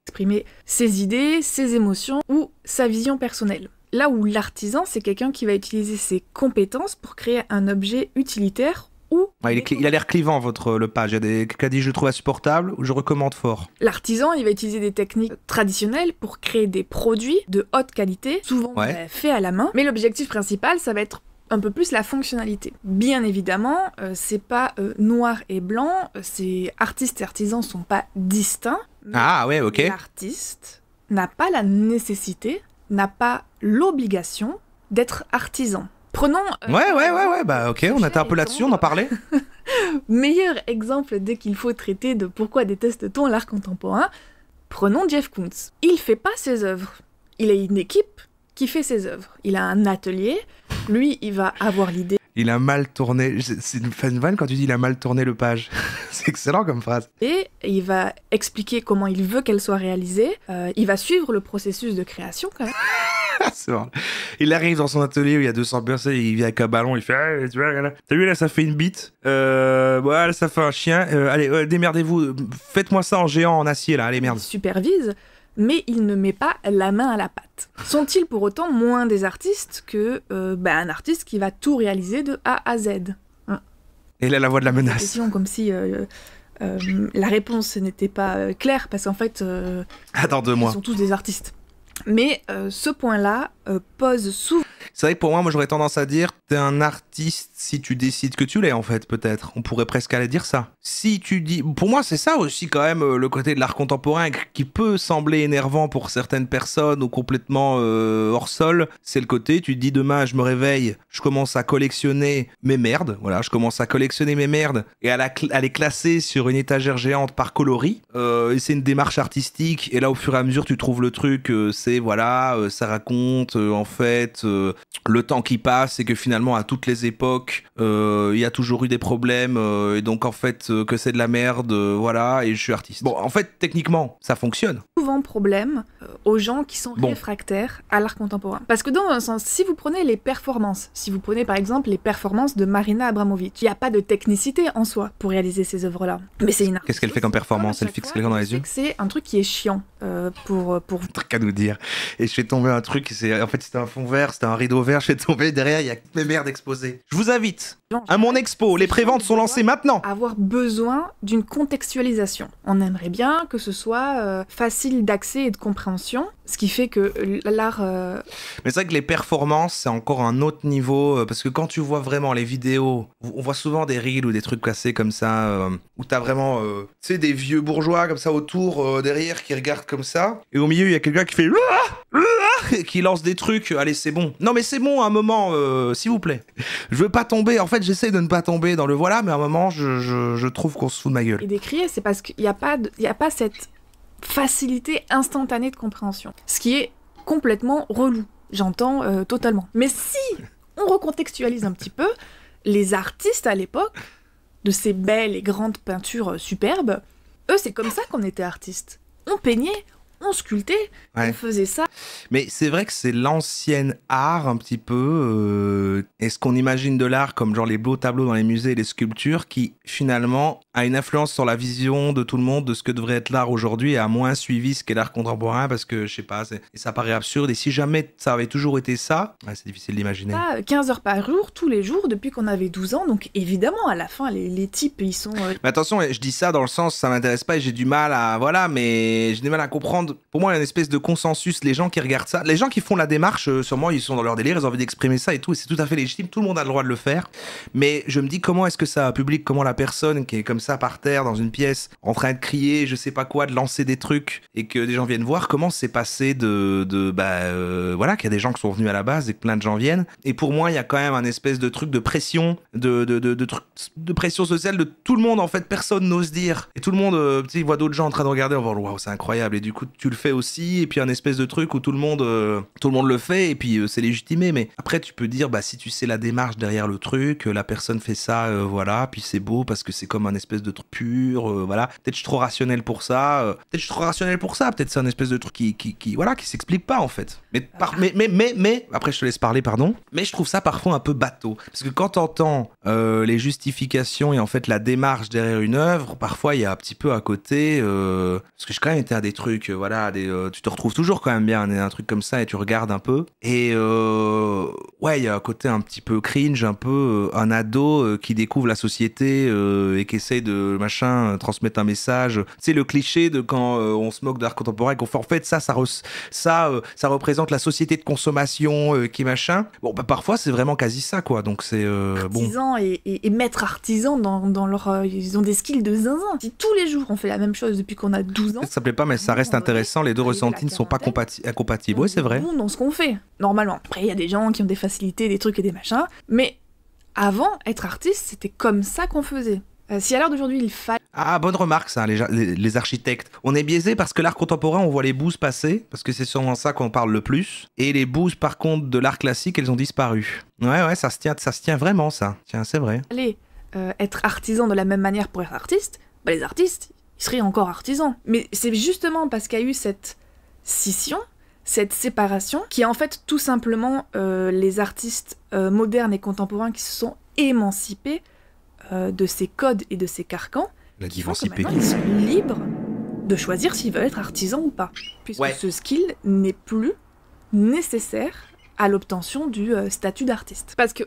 Exprimer ses idées, ses émotions ou sa vision personnelle. Là où l'artisan, c'est quelqu'un qui va utiliser ses compétences pour créer un objet utilitaire ou... il a l'air clivant, votre Lepage. Il y a des cas dit je le trouve insupportable ou je recommande fort. L'artisan, il va utiliser des techniques traditionnelles pour créer des produits de haute qualité, souvent faits à la main. Mais l'objectif principal, ça va être un peu plus la fonctionnalité. Bien évidemment, c'est pas noir et blanc, ces artistes et artisans sont pas distincts. Ah ouais, ok. L'artiste n'a pas la nécessité, n'a pas l'obligation d'être artisan. Prenons... ouais, bah ok, on était un peu là-dessus, on en parlait. Meilleur exemple dès qu'il faut traiter de pourquoi déteste-t-on l'art contemporain, prenons Jeff Koons. Il fait pas ses œuvres, il a une équipe qui fait ses œuvres. Il a un atelier, lui, il va avoir l'idée. Il a mal tourné. C'est une vanne quand tu dis il a mal tourné Lepage. C'est excellent comme phrase. Et il va expliquer comment il veut qu'elle soit réalisée. Il va suivre le processus de création quand même. C'est bon. Il arrive dans son atelier où il y a 200 personnes, il vient avec un ballon, il fait hey, tu vois, là. T'as vu là, ça fait une bite. Voilà, ça fait un chien. Allez, démerdez-vous. Faites-moi ça en géant, en acier là. Allez, merde. Il supervise, mais il ne met pas la main à la pâte. Sont-ils pour autant moins des artistes que un artiste qui va tout réaliser de A à Z? Et là, la voix de la menace. Question comme si la réponse n'était pas claire, parce qu'en fait, Attends 2 mois. Ils sont tous des artistes. Mais ce point-là pose souvent... C'est vrai que pour moi, j'aurais tendance à dire t'es un artiste si tu décides que tu l'es, en fait, peut-être. On pourrait presque aller dire ça. Si tu dis... Pour moi, c'est ça aussi, quand même, le côté de l'art contemporain qui peut sembler énervant pour certaines personnes ou complètement hors sol. C'est le côté, tu te dis demain, je me réveille, je commence à collectionner mes merdes. Voilà, je commence à collectionner mes merdes et à les classer sur une étagère géante par coloris. Et c'est une démarche artistique. Et là, au fur et à mesure, tu trouves le truc, c'est, voilà, ça raconte, en fait... le temps qui passe et que finalement à toutes les époques il y a toujours eu des problèmes et donc en fait que c'est de la merde, voilà, et je suis artiste. Bon, en fait techniquement ça fonctionne. Souvent problème aux gens qui sont réfractaires à l'art contemporain. Parce que dans un sens, si vous prenez les performances, si vous prenez par exemple les performances de Marina Abramovic, il n'y a pas de technicité en soi pour réaliser ces œuvres-là. Mais c'est une artiste. Qu'est-ce qu'elle fait comme performance? Elle fixe quelqu'un dans les yeux? C'est un truc qui est chiant pour... Un truc à nous dire. Et je fais tomber un truc, en fait c'était un fond vert, c'était un rideau vert, je fais tomber, derrière il y a mes merdes exposées. Je vous invite à mon expo, les préventes sont lancées maintenant. Avoir besoin d'une contextualisation. On aimerait bien que ce soit facile d'accès et de compréhension, ce qui fait que l'art... Mais c'est vrai que les performances, c'est encore un autre niveau, parce que quand tu vois vraiment les vidéos, on voit souvent des reels ou des trucs cassés comme ça, où t'as vraiment, tu sais, des vieux bourgeois comme ça autour, derrière, qui regardent comme ça, et au milieu, il y a quelqu'un qui fait... qui lance des trucs, allez c'est bon. Non mais c'est bon, à un moment, s'il vous plaît. Je veux pas tomber, en fait j'essaie de ne pas tomber dans le voilà, mais à un moment je trouve qu'on se fout de ma gueule. Et décrier, c'est parce qu'il n'y a pas cette facilité instantanée de compréhension. Ce qui est complètement relou, j'entends totalement. Mais si on recontextualise un petit peu, les artistes à l'époque, de ces belles et grandes peintures superbes, eux c'est comme ça qu'on était artistes. On peignait, on sculptait, on faisait ça. Mais c'est vrai que c'est l'ancienne art un petit peu. Est-ce qu'on imagine de l'art comme genre les beaux tableaux dans les musées et les sculptures qui finalement a une influence sur la vision de tout le monde de ce que devrait être l'art aujourd'hui et a moins suivi ce qu'est l'art contemporain parce que je sais pas, et ça paraît absurde. Et si jamais ça avait toujours été ça, c'est difficile d'imaginer. 15 heures par jour, tous les jours, depuis qu'on avait 12 ans. Donc évidemment, à la fin, les types, ils sont... Mais attention, je dis ça dans le sens, ça m'intéresse pas et j'ai du mal à... Voilà, mais j'ai du mal à comprendre. Pour moi, il y a une espèce de consensus. Les gens qui regardent ça, les gens qui font la démarche, sûrement, ils sont dans leur délire, ils ont envie d'exprimer ça et tout, et c'est tout à fait légitime. Tout le monde a le droit de le faire. Mais je me dis, comment est-ce que ça public, comment la personne qui est comme ça par terre dans une pièce, en train de crier, je sais pas quoi, de lancer des trucs et que des gens viennent voir, comment c'est passé voilà, qu'il y a des gens qui sont venus à la base et que plein de gens viennent. Et pour moi, il y a quand même un espèce de truc de pression, de pression sociale de tout le monde, en fait, personne n'ose dire. Et tout le monde, tu sais, il voit d'autres gens en train de regarder, on va waouh, c'est incroyable. Et du coup, tu le fais aussi. Et puis, un espèce de truc où tout le monde le fait. Et puis, c'est légitimé. Mais après, tu peux dire, si tu sais la démarche derrière le truc, la personne fait ça, voilà. Puis c'est beau parce que c'est comme un espèce de truc pur, voilà. Peut-être je suis trop rationnel pour ça. Peut-être c'est un espèce de truc qui s'explique pas, en fait. Mais, après, je te laisse parler, pardon. Mais je trouve ça parfois un peu bateau. Parce que quand t'entends les justifications et en fait la démarche derrière une œuvre, parfois il y a un petit peu à côté, parce que j'ai quand même été à des trucs, tu te retrouves toujours quand même bien un truc comme ça et tu regardes un peu. Et il y a un côté un petit peu cringe, un peu un ado qui découvre la société et qui essaye de transmettre un message. Tu sais, le cliché de quand on se moque d'art contemporain, qu'on fait en fait ça représente la société de consommation qui machin. Bon, parfois c'est vraiment quasi ça, quoi. Donc c'est artisans et maîtres artisans dans leur ils ont des skills de zinzin. Si tous les jours on fait la même chose depuis qu'on a 12 ans, ça plaît pas, mais ça reste intéressant. Les deux ressentis ne sont pas incompatibles. Oui, c'est vrai. Bon dans ce qu'on fait normalement. Après il y a des gens qui ont des facilités, des trucs et des machins, mais avant être artiste c'était comme ça qu'on faisait. Si à l'heure d'aujourd'hui il fallait... Ah, bonne remarque ça, les architectes. On est biaisé parce que l'art contemporain, on voit les bouses passer, parce que c'est sûrement ça qu'on parle le plus. Et les bouses, par contre, de l'art classique, elles ont disparu. Ouais, ça se tient vraiment, ça. Tiens, c'est vrai. Allez, être artisan de la même manière pour être artiste, les artistes, ils seraient encore artisans. Mais c'est justement parce qu'il y a eu cette scission, cette séparation, qui est en fait tout simplement les artistes modernes et contemporains qui se sont émancipés de ces codes et de ces carcans, ils sont libres de choisir s'ils veulent être artisans ou pas, puisque ce skill n'est plus nécessaire à l'obtention du statut d'artiste. Parce que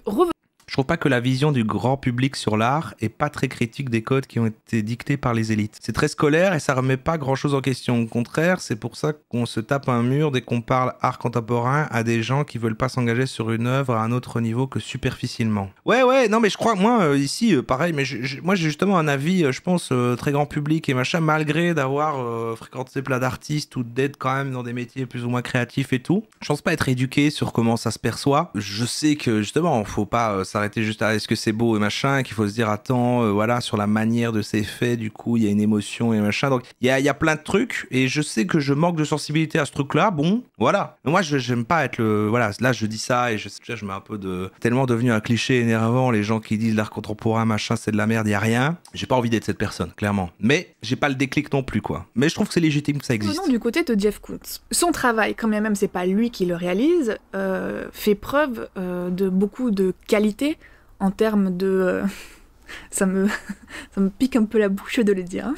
je trouve pas que la vision du grand public sur l'art est pas très critique des codes qui ont été dictés par les élites. C'est très scolaire et ça remet pas grand chose en question. Au contraire, c'est pour ça qu'on se tape un mur dès qu'on parle art contemporain à des gens qui veulent pas s'engager sur une œuvre à un autre niveau que superficiellement. Ouais, non mais je crois, moi, ici, pareil, mais moi j'ai justement un avis, je pense, très grand public et machin, malgré d'avoir fréquenté plein d'artistes ou d'être quand même dans des métiers plus ou moins créatifs et tout. Je pense pas être éduqué sur comment ça se perçoit. Je sais que, justement, faut pas s'arrêter juste à est-ce que c'est beau et machin, qu'il faut se dire attends, voilà, sur la manière de ces faits, du coup il y a une émotion et machin, donc il y a plein de trucs et je sais que je manque de sensibilité à ce truc là, bon voilà, mais moi j'aime pas être voilà, là je dis ça et je mets un peu tellement devenu un cliché énervant, les gens qui disent l'art contemporain machin c'est de la merde, il y a rien, j'ai pas envie d'être cette personne clairement, mais j'ai pas le déclic non plus quoi, mais je trouve que c'est légitime que ça existe. Venons du côté de Jeff Koons, son travail, quand bien même c'est pas lui qui le réalise, fait preuve de beaucoup de qualité en termes de... ça me pique un peu la bouche de le dire.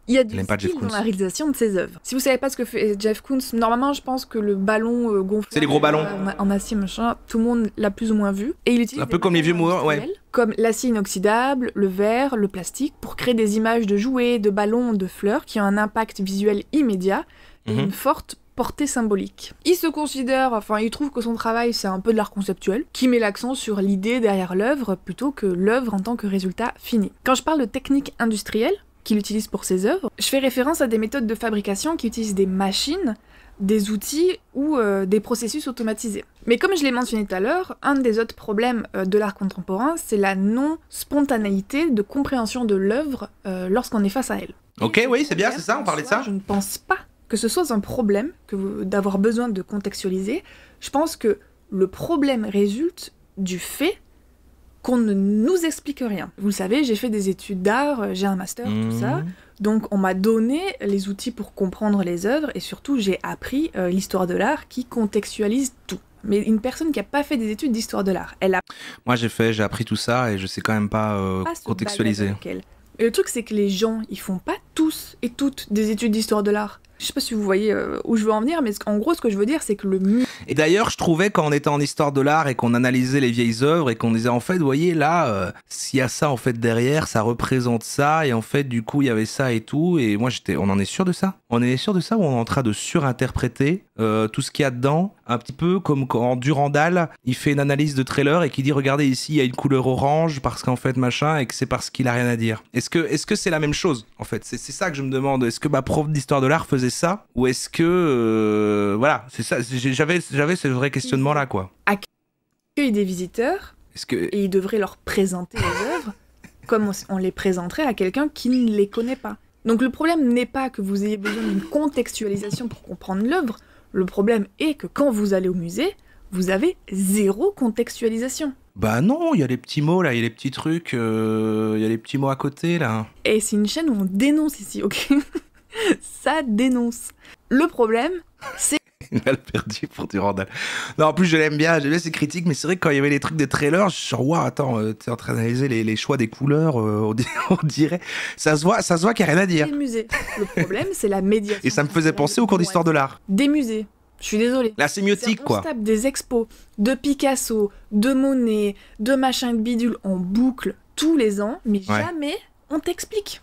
Il y a du style dans la réalisation de ses œuvres. Si vous savez pas ce que fait Jeff Koons, normalement je pense que le ballon gonflable... C'est les gros ballons. En acier machin, tout le monde l'a plus ou moins vu. Et il utilise un peu comme les vieux mourants, ouais. Comme l'acier inoxydable, le verre, le plastique, pour créer des images de jouets, de ballons, de fleurs qui ont un impact visuel immédiat et une forte portée symbolique. Il se considère, il trouve que son travail c'est un peu de l'art conceptuel, qui met l'accent sur l'idée derrière l'œuvre plutôt que l'œuvre en tant que résultat fini. Quand je parle de technique industrielle qu'il utilise pour ses œuvres, je fais référence à des méthodes de fabrication qui utilisent des machines, des outils ou des processus automatisés. Mais comme je l'ai mentionné tout à l'heure, un des autres problèmes de l'art contemporain, c'est la non-spontanéité de compréhension de l'œuvre lorsqu'on est face à elle. Ok, oui, c'est bien, c'est ça, on parlait de ça. Je ne pense pas que ce soit un problème d'avoir besoin de contextualiser. Je pense que le problème résulte du fait qu'on ne nous explique rien. Vous le savez, j'ai fait des études d'art, j'ai un master, tout ça. Donc on m'a donné les outils pour comprendre les œuvres et surtout j'ai appris l'histoire de l'art qui contextualise tout. Mais une personne qui n'a pas fait des études d'histoire de l'art, elle a... Moi j'ai appris tout ça et je sais quand même pas contextualiser. Et le truc c'est que les gens, ils font pas tous et toutes des études d'histoire de l'art. Je sais pas si vous voyez où je veux en venir, mais en gros, ce que je veux dire, c'est que Et d'ailleurs, je trouvais, quand on était en histoire de l'art et qu'on analysait les vieilles œuvres et qu'on disait, en fait, vous voyez, là, s'il y a ça, en fait, derrière, ça représente ça, et en fait, du coup, il y avait ça et tout, et moi, on en est sûr de ça? On est sûr de ça ou on est en train de surinterpréter tout ce qu'il y a dedans? Un petit peu comme quand Durandal, il fait une analyse de trailer et qui dit, regardez, ici, il y a une couleur orange, parce qu'en fait, machin, et que c'est parce qu'il a rien à dire. Est-ce que c'est la même chose, en fait? C'est ça que je me demande. Est-ce que ma prof d'histoire de l'art faisait ça, ou est-ce que voilà, c'est ça, j'avais ce vrai questionnement là, quoi. Accueille des visiteurs et ils devraient leur présenter les œuvres comme on les présenterait à quelqu'un qui ne les connaît pas. Donc le problème n'est pas que vous ayez besoin d'une contextualisation pour comprendre l'œuvre, le problème est que quand vous allez au musée, vous avez zéro contextualisation. Bah non, il y a les petits mots là, il y a les petits trucs, il y a les petits mots à côté là. Et c'est une chaîne où on dénonce ici, ok? Ça dénonce. Le problème, c'est... Il a le perdu pour Durandal. Non, en plus, j'aime bien ces critiques, mais c'est vrai que quand il y avait les trucs des trailers, je suis genre, waouh, attends, t'es en train d'analyser les choix des couleurs, on dirait. Ça se voit qu'il n'y a rien à dire. Le musée. Le problème, c'est la médiation. Et ça me faisait penser au cours d'histoire de l'art. Des musées. Je suis désolée. La sémiotique, quoi. On se tape des expos de Picasso, de Monet, de machin de bidule en boucle tous les ans, mais jamais on t'explique.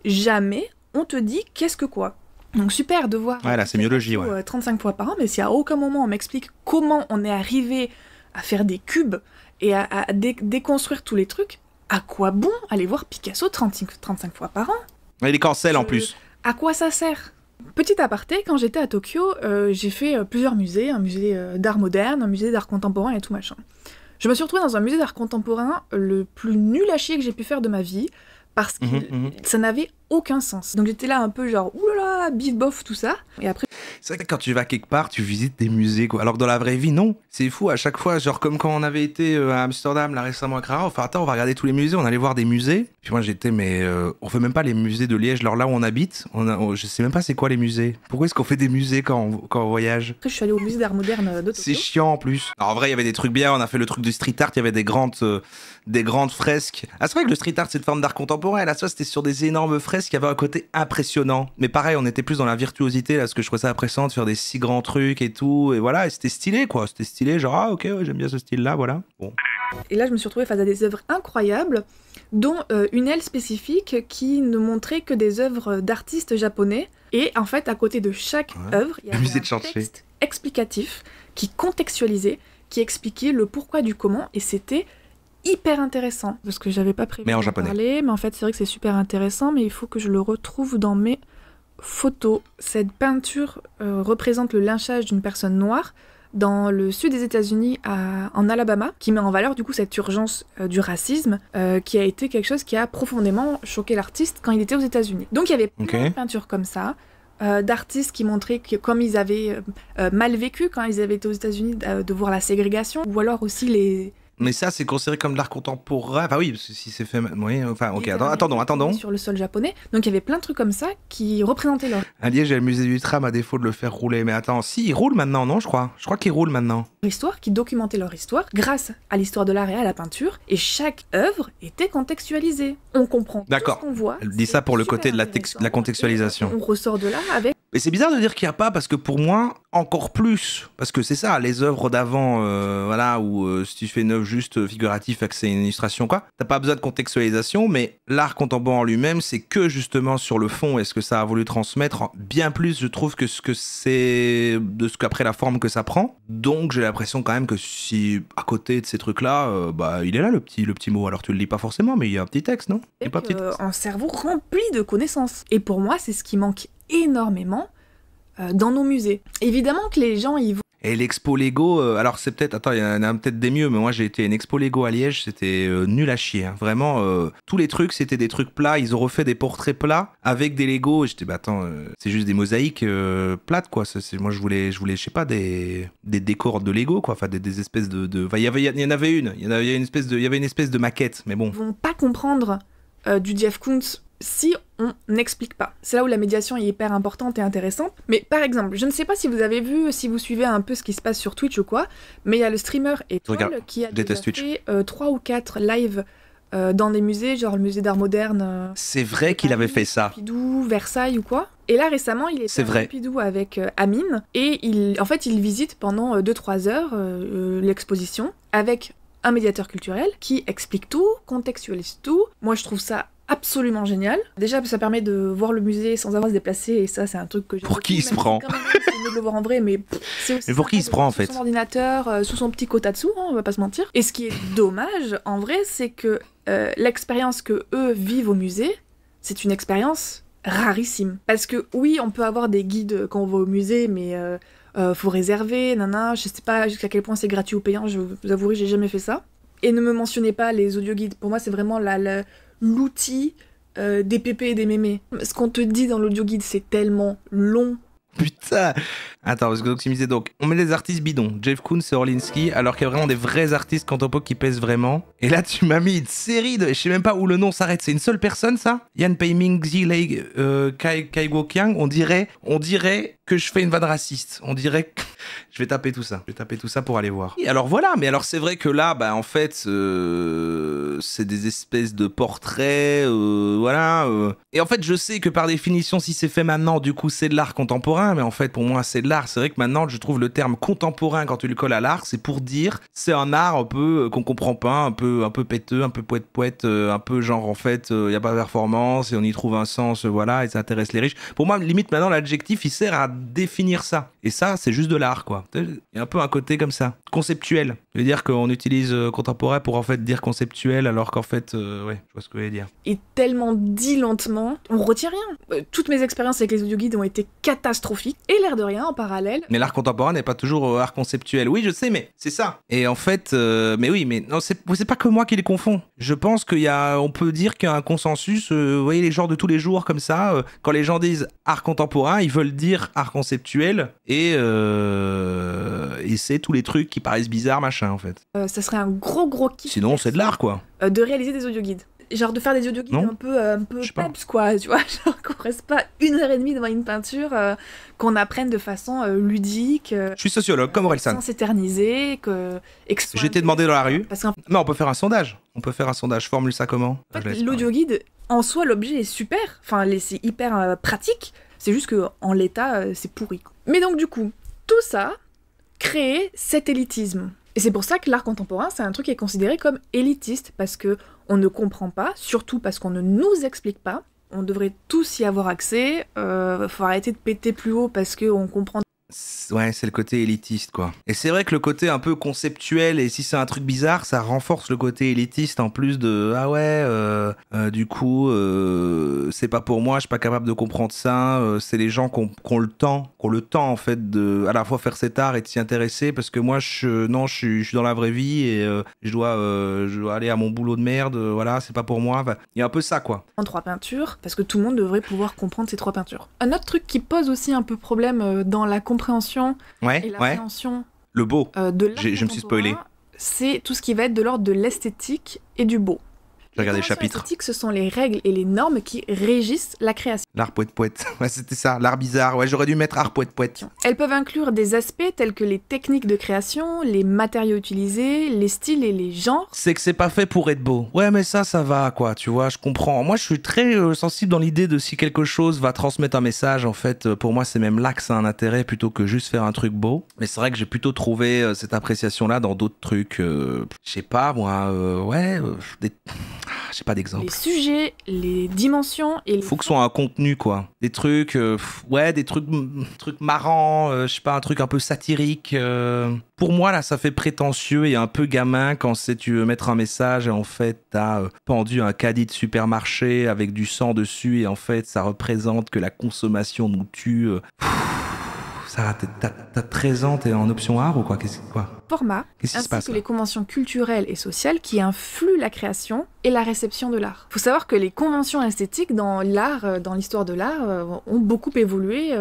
Jamais on te dit qu'est-ce que quoi. Donc super de voir la sémiologie, 35 fois par an, mais si à aucun moment on m'explique comment on est arrivé à faire des cubes et à déconstruire tous les trucs, à quoi bon aller voir Picasso 35 fois par an? Il est cancel en plus. À quoi ça sert? Petit aparté, quand j'étais à Tokyo, j'ai fait plusieurs musées, un musée d'art moderne, un musée d'art contemporain et tout machin. Je me suis retrouvée dans un musée d'art contemporain le plus nul à chier que j'ai pu faire de ma vie, parce que ça n'avait aucun sens. Donc j'étais là un peu genre, oulala, bif bof, tout ça. Et après... C'est vrai que quand tu vas quelque part, tu visites des musées, quoi. Alors que dans la vraie vie, non. C'est fou, à chaque fois, genre comme quand on avait été à Amsterdam, là récemment à Clara, enfin attends, on va regarder tous les musées, on allait voir des musées. Puis moi j'étais, mais on fait même pas les musées de Liège, alors là où on habite, je sais même pas c'est quoi les musées. Pourquoi est-ce qu'on fait des musées quand on voyage? Après je suis allée au musée d'art moderne de Tokyo. C'est chiant en plus. Alors, en vrai, il y avait des trucs bien, on a fait le truc du street art, il y avait des grandes fresques. Ah c'est vrai que le street art c'est une forme d'art contemporain, là ça c'était sur des énormes fresques qui avaient un côté impressionnant. Mais pareil, on était plus dans la virtuosité, là, parce que je trouvais ça impressionnant de faire des si grands trucs et tout, et voilà, et c'était stylé, quoi. C'était stylé, genre, ah, ok, ouais, j'aime bien ce style-là, voilà. Bon. Et là, je me suis retrouvée face à des œuvres incroyables, dont une aile spécifique qui ne montrait que des œuvres d'artistes japonais. Et en fait, à côté de chaque œuvre, il y avait un texte explicatif qui contextualisait, qui expliquait le pourquoi du comment, et c'était hyper intéressant, parce que j'avais pas prévu de parler, mais en fait c'est vrai que c'est super intéressant, mais il faut que je le retrouve dans mes photos. Cette peinture représente le lynchage d'une personne noire dans le sud des États-Unis, en Alabama, qui met en valeur du coup cette urgence du racisme, qui a été quelque chose qui a profondément choqué l'artiste quand il était aux États-Unis. Donc il y avait plein de peintures comme ça, d'artistes qui montraient que comme ils avaient mal vécu quand ils avaient été aux États-Unis, de voir la ségrégation, ou alors aussi les... Mais ça, c'est considéré comme de l'art contemporain. Enfin oui, parce que si c'est fait... Oui, enfin, ok, attendons. Sur le sol japonais. Donc il y avait plein de trucs comme ça qui représentaient leur... À Liège, j'ai le musée du tram à défaut de le faire rouler. Mais attends, si, il roule maintenant, non, je crois. Je crois qu'il roule maintenant. Histoire, qui documentaient leur histoire grâce à l'histoire de l'art et à la peinture. Et chaque œuvre était contextualisée. On comprend tout ce qu'on voit. Elle dit ça pour le côté de la contextualisation. On ressort de là avec... Mais c'est bizarre de dire qu'il n'y a pas, parce que pour moi, encore plus, parce que c'est ça, les œuvres d'avant, voilà, où si tu fais une œuvre juste figurative, que c'est une illustration, quoi, t'as pas besoin de contextualisation, mais l'art contemporain en lui-même, c'est que justement sur le fond, et ce que ça a voulu transmettre, bien plus, je trouve, que ce que c'est, de ce qu'après la forme que ça prend. Donc j'ai l'impression quand même que si, à côté de ces trucs-là, bah, il est là le petit mot, alors tu le lis pas forcément, mais il y a un petit texte, non? Il y a pas petit texte. Un cerveau rempli de connaissances. Et pour moi, c'est ce qui manque énormément dans nos musées. Évidemment que les gens, ils vont... Et l'expo Lego, alors c'est peut-être, attends, il y en a peut-être des mieux, mais moi j'ai été à une expo Lego à Liège, c'était nul à chier. Hein. Vraiment, tous les trucs, c'était des trucs plats. Ils ont refait des portraits plats avec des Lego. Et j'étais, bah attends, c'est juste des mosaïques plates, quoi. Moi, je voulais, je sais pas, des décors de Lego, quoi. Enfin, des espèces de... Enfin, il y en avait une. Il y avait une espèce de maquette, mais bon. Ils vont pas comprendre du Jeff Koons si on n'explique pas. C'est là où la médiation est hyper importante et intéressante. Mais par exemple, je ne sais pas si vous avez vu, si vous suivez un peu ce qui se passe sur Twitch ou quoi, mais il y a le streamer Etoile qui a déjà fait 3 ou 4 lives dans des musées, genre le musée d'art moderne. C'est vrai qu'il avait fait ça. Pompidou, Versailles ou quoi. Et là récemment, il était à Pompidou avec Amine et il visite pendant 2-3 heures l'exposition avec un médiateur culturel qui explique tout, contextualise tout. Moi, je trouve ça absolument génial. Déjà, ça permet de voir le musée sans avoir à se déplacer, et ça, c'est un truc que j'ai... Pour qui il se prend ? C'est mieux de le voir en vrai, mais c'est aussi... Mais pour qui il se prend, en fait ? Sous son ordinateur, sous son petit kotatsu, hein, on va pas se mentir. Et ce qui est dommage, en vrai, c'est que l'expérience que eux vivent au musée, c'est une expérience rarissime. Parce que, oui, on peut avoir des guides quand on va au musée, mais... faut réserver, je sais pas jusqu'à quel point c'est gratuit ou payant, je vous avouerai, j'ai jamais fait ça. Et ne me mentionnez pas les audioguides, pour moi c'est vraiment l'outil des pépés et des mémés. Ce qu'on te dit dans l'audioguide, c'est tellement long. Putain. Attends, parce que optimiser donc. On met des artistes bidons, Jeff Koons et Orlinski, alors qu'il y a vraiment des vrais artistes contemporains qui pèsent vraiment. Et là, tu m'as mis une série de... Je sais même pas où le nom s'arrête. C'est une seule personne, ça ? Yan Pei Ming Zi Lei Kaigo Kiang. On dirait que je fais une vanne raciste. On dirait que... Je vais taper tout ça. Je vais taper tout ça pour aller voir. Et alors voilà, mais alors c'est vrai que là, bah en fait, c'est des espèces de portraits, voilà. Et en fait, je sais que par définition, si c'est fait maintenant, du coup, c'est de l'art contemporain. Mais en fait, pour moi, c'est de l'art. C'est vrai que maintenant, je trouve le terme contemporain, quand tu le colles à l'art, c'est pour dire, c'est un art un peu qu'on comprend pas, un peu péteux, un peu poète, un peu genre en fait, il y a pas de performance et on y trouve un sens, voilà, et ça intéresse les riches. Pour moi, limite maintenant, l'adjectif, il sert à définir ça. Et ça, c'est juste de l'art, quoi. Il y a un peu un côté comme ça, conceptuel. Je veux dire qu'on utilise contemporain pour en fait dire conceptuel, alors qu'en fait, ouais, je vois ce que vous voulez dire. Et tellement dit lentement, on retient rien. Toutes mes expériences avec les audioguides ont été catastrophiques, et l'air de rien, en parallèle. Mais l'art contemporain n'est pas toujours art conceptuel. Oui, je sais, mais c'est ça. Et en fait, mais oui, mais non, c'est pas que moi qui les confonds. Je pense on peut dire qu'il y a un consensus, vous voyez, les genres de tous les jours comme ça, quand les gens disent art contemporain, ils veulent dire art conceptuel, et c'est tous les trucs qui paraissent bizarres, machin, en fait. Ça serait un gros kiff. Sinon, c'est de l'art, quoi. De réaliser des audioguides. Genre de faire des audioguides un peu peps, quoi, tu vois, genre qu'on reste pas 1h30 devant une peinture, qu'on apprenne de façon ludique. Je suis sociologue, comme Orelsan. Sans s'éterniser, J'ai été demandé dans la rue. Parce mais on peut faire un sondage. Formule ça comment ? En fait, l'audioguide, en soi, l'objet est super. Enfin, c'est hyper pratique. C'est juste qu'en l'état, c'est pourri. Mais donc, du coup, tout ça crée cet élitisme. Et c'est pour ça que l'art contemporain, c'est un truc qui est considéré comme élitiste, parce que on ne comprend pas, surtout parce qu'on ne nous explique pas. On devrait tous y avoir accès. Faut arrêter de péter plus haut parce qu'on comprend. Ouais, c'est le côté élitiste, quoi. Et c'est vrai que le côté un peu conceptuel, et si c'est un truc bizarre, ça renforce le côté élitiste en plus de ah ouais, du coup, c'est pas pour moi, je suis pas capable de comprendre ça. C'est les gens qui ont le temps en fait de à la fois faire cet art et de s'y intéresser, parce que moi, je suis dans la vraie vie et je dois aller à mon boulot de merde. Voilà, c'est pas pour moi. Enfin, il y a un peu ça, quoi. En 3 peintures, parce que tout le monde devrait pouvoir comprendre ces 3 peintures. Un autre truc qui pose aussi un peu problème dans la compréhension et l'appréhension le beau. De l'art je me suis spoilé. C'est tout ce qui va être de l'ordre de l'esthétique et du beau. J'ai regardé le chapitre. L'esthétique, ce sont les règles et les normes qui régissent la création. L'art poète. Ouais, c'était ça, l'art bizarre. Ouais, j'aurais dû mettre art poète. Elles peuvent inclure des aspects tels que les techniques de création, les matériaux utilisés, les styles et les genres. C'est que c'est pas fait pour être beau. Ouais, mais ça va, quoi, tu vois, je comprends. Moi, je suis très sensible dans l'idée de si quelque chose va transmettre un message, en fait, pour moi, c'est même là que ça a un intérêt plutôt que juste faire un truc beau. Mais c'est vrai que j'ai plutôt trouvé cette appréciation-là dans d'autres trucs, je sais pas, moi, j'ai pas d'exemple. Les sujets, les dimensions et les... Faut que ce soit un contenu, quoi. Des trucs, des trucs marrants, je sais pas, un truc un peu satirique. Pour moi, là, ça fait prétentieux et un peu gamin quand tu veux mettre un message et en fait, t'as pendu un caddie de supermarché avec du sang dessus et en fait, ça représente que la consommation nous tue. ça, t'as 13 ans, t'es en option art ou quoi? Format, Qu'est-ce qui se ainsi passe que là? les conventions culturelles et sociales qui influent la création et la réception de l'art. Faut savoir que les conventions esthétiques dans l'art, dans l'histoire de l'art, ont beaucoup évolué.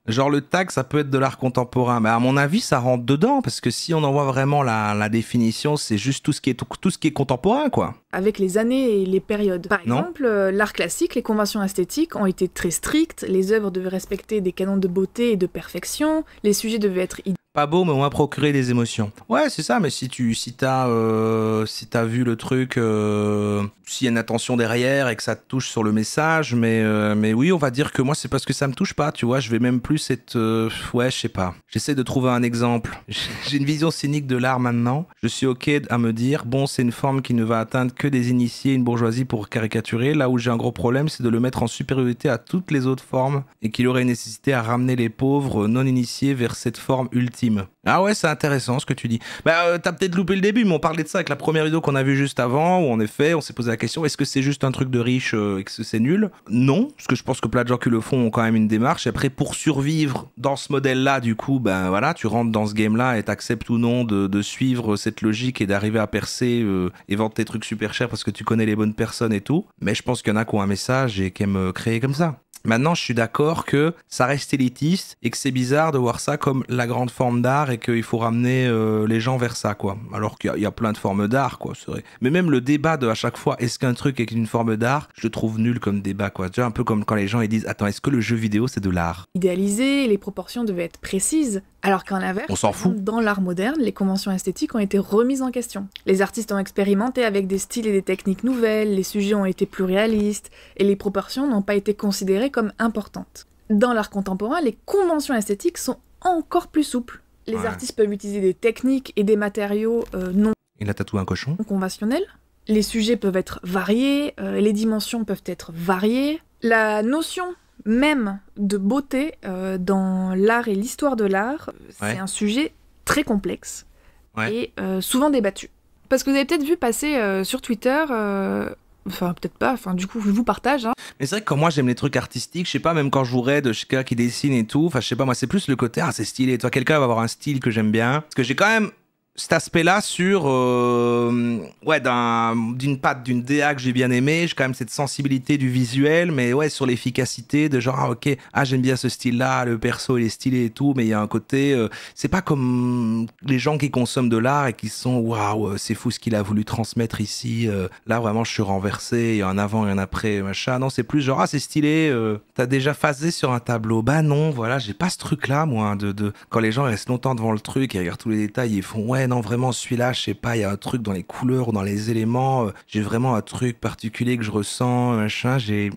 Genre le tag, ça peut être de l'art contemporain, mais à mon avis, ça rentre dedans, parce que si on en voit vraiment la définition, c'est juste tout ce qui est contemporain, quoi. Avec les années et les périodes. Par Non. exemple, l'art classique, les conventions esthétiques ont été très strictes, les œuvres devaient respecter des canons de beauté et de perfection, les sujets devaient être Pas beau, mais on va procurer des émotions. Ouais, c'est ça, mais si t'as vu le truc, s'il y a une attention derrière et que ça te touche sur le message, mais oui, on va dire que moi, c'est parce que ça me touche pas, tu vois, je vais même plus être... ouais, je sais pas. J'essaie de trouver un exemple. J'ai une vision cynique de l'art maintenant. Je suis ok à me dire, bon, c'est une forme qui ne va atteindre que des initiés, une bourgeoisie pour caricaturer. Là où j'ai un gros problème, c'est de le mettre en supériorité à toutes les autres formes et qu'il aurait nécessité à ramener les pauvres non initiés vers cette forme ultime. Ah ouais, c'est intéressant ce que tu dis. Bah, t'as peut-être loupé le début, mais on parlait de ça avec la première vidéo qu'on a vue juste avant, où en effet, on s'est posé la question, est-ce que c'est juste un truc de riche et que c'est nul? Non, parce que je pense que plein de gens qui le font ont quand même une démarche. Et après, pour survivre dans ce modèle-là, du coup, ben voilà, tu rentres dans ce game-là et t'acceptes ou non de suivre cette logique et d'arriver à percer et vendre tes trucs super chers parce que tu connais les bonnes personnes et tout. Mais je pense qu'il y en a qui ont un message et qui aiment créer comme ça. Maintenant, je suis d'accord que ça reste élitiste et que c'est bizarre de voir ça comme la grande forme d'art et qu'il faut ramener les gens vers ça, quoi. Alors qu'il y a plein de formes d'art, quoi. C'est vrai. Mais même le débat de à chaque fois, est-ce qu'un truc est une forme d'art, je le trouve nul comme débat, quoi. Tu vois, un peu comme quand les gens ils disent, attends, est-ce que le jeu vidéo c'est de l'art? idéalisées, les proportions devaient être précises, alors qu'en inverse, On s'en par exemple, fout. dans l'art moderne, les conventions esthétiques ont été remises en question. Les artistes ont expérimenté avec des styles et des techniques nouvelles, les sujets ont été plus réalistes, et les proportions n'ont pas été considérées comme importantes. Dans l'art contemporain, les conventions esthétiques sont encore plus souples. Les Ouais. artistes peuvent utiliser des techniques et des matériaux non Il a tatoué un cochon. conventionnels. Les sujets peuvent être variés, les dimensions peuvent être variées. La notion même de beauté dans l'art et l'histoire de l'art, c'est Ouais. un sujet très complexe Ouais. et souvent débattu. Parce que vous avez peut-être vu passer sur Twitter, enfin peut-être pas, enfin du coup je vous partage, hein, Mais c'est vrai que quand moi j'aime les trucs artistiques, je sais pas, même quand je vous raid, je sais quelqu'un qui dessine et tout, enfin je sais pas, moi c'est plus le côté, ah c'est stylé, toi quelqu'un va avoir un style que j'aime bien. Parce que j'ai quand même cet aspect-là sur, ouais, d'une DA que j'ai bien aimé, j'ai quand même cette sensibilité du visuel, mais ouais, sur l'efficacité, de genre, ah ok, ah j'aime bien ce style-là, le perso il est stylé et tout, mais il y a un côté, c'est pas comme les gens qui consomment de l'art et qui sont, waouh, c'est fou ce qu'il a voulu transmettre ici, là vraiment je suis renversé, il y a un avant et un après, machin, non, c'est plus genre, ah c'est stylé, t'as déjà phasé sur un tableau, bah non, voilà, j'ai pas ce truc-là, moi, quand les gens restent longtemps devant le truc et regardent tous les détails, ils font, ouais, non, vraiment, celui-là, je sais pas, il y a un truc dans les couleurs ou dans les éléments, j'ai vraiment un truc particulier que je ressens, machin, j'ai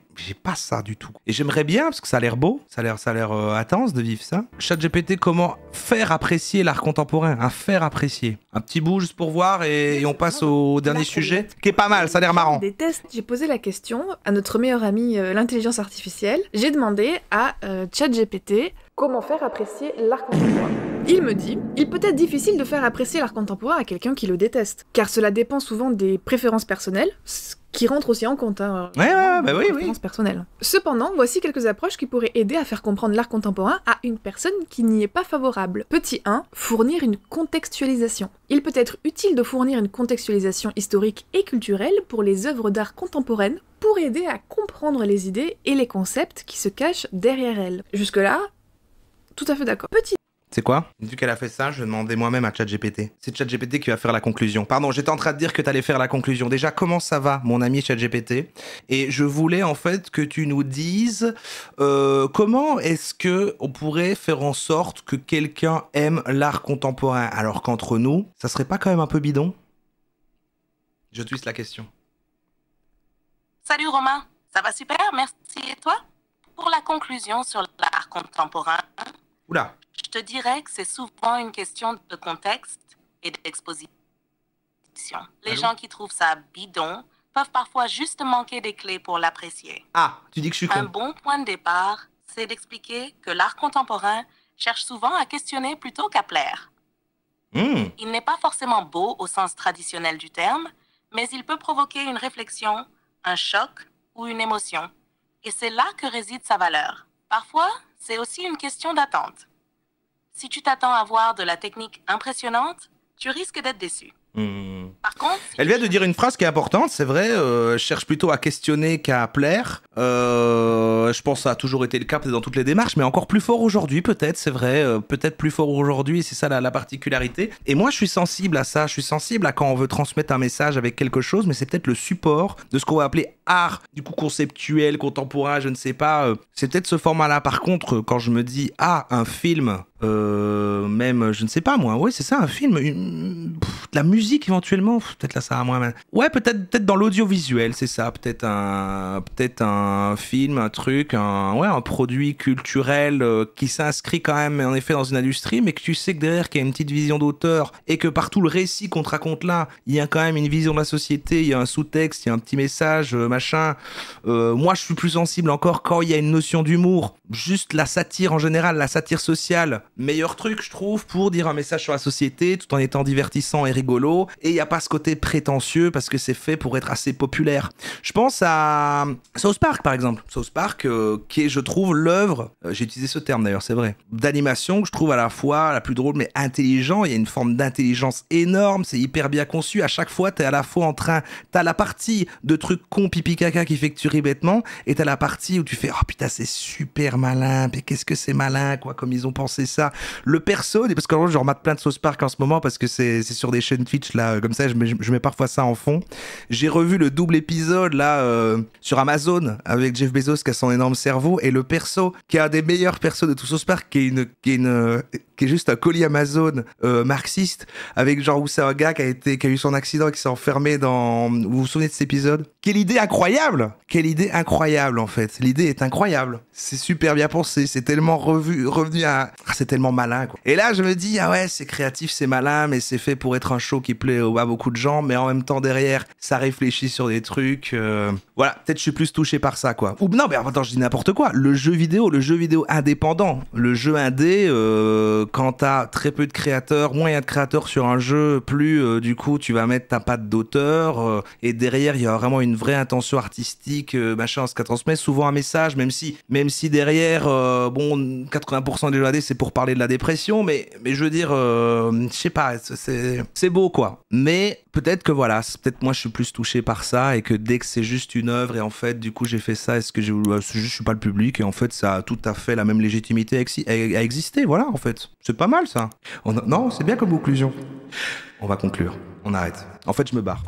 pas ça du tout. Et j'aimerais bien, parce que ça a l'air beau, ça a l'air intense de vivre ça. ChatGPT, comment faire apprécier l'art contemporain, faire apprécier. Un petit bout juste pour voir et on passe au dernier sujet, qui est pas mal, ça a l'air marrant. des tests. J'ai posé la question à notre meilleur ami, l'intelligence artificielle. J'ai demandé à ChatGPT comment faire apprécier l'art contemporain. Il me dit, il peut être difficile de faire apprécier l'art contemporain à quelqu'un qui le déteste, car cela dépend souvent des préférences personnelles, ce qui rentre aussi en compte, hein, Ouais, bah oui, oui. préférences personnelles. Cependant, voici quelques approches qui pourraient aider à faire comprendre l'art contemporain à une personne qui n'y est pas favorable. Petit 1, fournir une contextualisation. Il peut être utile de fournir une contextualisation historique et culturelle pour les œuvres d'art contemporaines pour aider à comprendre les idées et les concepts qui se cachent derrière elles. Jusque-là, tout à fait d'accord. Petit C'est quoi? Vu qu'elle a fait ça, je demandais moi-même à ChatGPT. C'est ChatGPT qui va faire la conclusion. Pardon, j'étais en train de dire que t'allais faire la conclusion. Déjà, comment ça va, mon ami ChatGPT? Et je voulais en fait que tu nous dises comment est-ce que on pourrait faire en sorte que quelqu'un aime l'art contemporain, alors qu'entre nous, ça serait pas quand même un peu bidon? Je twiste la question. Salut Romain, ça va super, merci. Et toi? Pour la conclusion sur l'art contemporain, Oula. je te dirais que c'est souvent une question de contexte et d'exposition. Les Allô? gens qui trouvent ça bidon peuvent parfois juste manquer des clés pour l'apprécier. Ah, tu dis que je suis Un con. bon point de départ, c'est d'expliquer que l'art contemporain cherche souvent à questionner plutôt qu'à plaire. Il n'est pas forcément beau au sens traditionnel du terme, mais il peut provoquer une réflexion, un choc ou une émotion. Et c'est là que réside sa valeur. Parfois, c'est aussi une question d'attente. Si tu t'attends à voir de la technique impressionnante, tu risques d'être déçu. Par contre, elle vient de dire une phrase qui est importante, c'est vrai, je cherche plutôt à questionner qu'à plaire. Je pense que ça a toujours été le cas peut-être dans toutes les démarches, mais encore plus fort aujourd'hui peut-être, c'est vrai, peut-être plus fort aujourd'hui, c'est ça la particularité. Et moi je suis sensible à ça, je suis sensible à quand on veut transmettre un message avec quelque chose, mais c'est peut-être le support de ce qu'on va appeler art, du coup conceptuel, contemporain, je ne sais pas. C'est peut-être ce format-là. Par contre, quand je me dis, un film... même, je ne sais pas moi, ouais, c'est ça, un film, de la musique éventuellement, peut-être là ça a moins. Ouais, peut-être dans l'audiovisuel, c'est ça, peut-être un film, un truc, un produit culturel qui s'inscrit quand même en effet dans une industrie, mais que tu sais que derrière qu'il y a une petite vision d'auteur et que par tout le récit qu'on te raconte là, il y a quand même une vision de la société, il y a un sous-texte, il y a un petit message, machin. Moi, je suis plus sensible encore quand il y a une notion d'humour, juste la satire en général, la satire sociale. Meilleur truc, je trouve, pour dire un message sur la société tout en étant divertissant et rigolo. Et il n'y a pas ce côté prétentieux parce que c'est fait pour être assez populaire. Je pense à South Park, par exemple. South Park, qui est, je trouve, l'œuvre, j'ai utilisé ce terme d'ailleurs, c'est vrai, d'animation que je trouve à la fois la plus drôle mais intelligent. Il y a une forme d'intelligence énorme, c'est hyper bien conçu. À chaque fois, t'es à la fois en train... T'as la partie de trucs con pipi caca qui fait que tu ris bêtement et t'as la partie où tu fais « Oh putain, c'est super malin, mais qu'est-ce que c'est malin, quoi, comme ils ont pensé ça. » Le perso, parce qu'en gros, je remate plein de South Park en ce moment parce que c'est sur des chaînes Twitch, là, comme ça, je mets parfois ça en fond. J'ai revu le double épisode, là, sur Amazon, avec Jeff Bezos qui a son énorme cerveau, et le perso, qui est un des meilleurs persos de tout South Park, qui est juste un colis Amazon marxiste, avec genre où c'est un gars qui a eu son accident et qui s'est enfermé dans... Vous vous souvenez de cet épisode? Quelle idée incroyable! Quelle idée incroyable, en fait. L'idée est incroyable. C'est super bien pensé, c'est tellement revenu à... c'est tellement malin, quoi. Et là, je me dis, ah ouais, c'est créatif, c'est malin, mais c'est fait pour être un show qui plaît à beaucoup de gens, mais en même temps, derrière, ça réfléchit sur des trucs... Voilà, peut-être je suis plus touché par ça, quoi. Ou non, mais attends, je dis n'importe quoi. Le jeu vidéo indépendant, le jeu indé... quand t'as très peu de créateurs, moins il y a de créateurs sur un jeu, plus du coup tu vas mettre ta patte d'auteur et derrière il y a vraiment une vraie intention artistique, machin, ce qu'elle transmet souvent un message, même si derrière, 80% des jeux AD c'est pour parler de la dépression, mais je veux dire, je sais pas, c'est beau quoi. Mais peut-être que voilà, peut-être moi je suis plus touché par ça et que dès que c'est juste une œuvre et en fait du coup j'ai fait ça, est-ce que je suis pas le public et en fait ça a tout à fait la même légitimité à exister, voilà en fait. C'est pas mal ça. Non, c'est bien comme conclusion. On va conclure. On arrête. En fait, je me barre.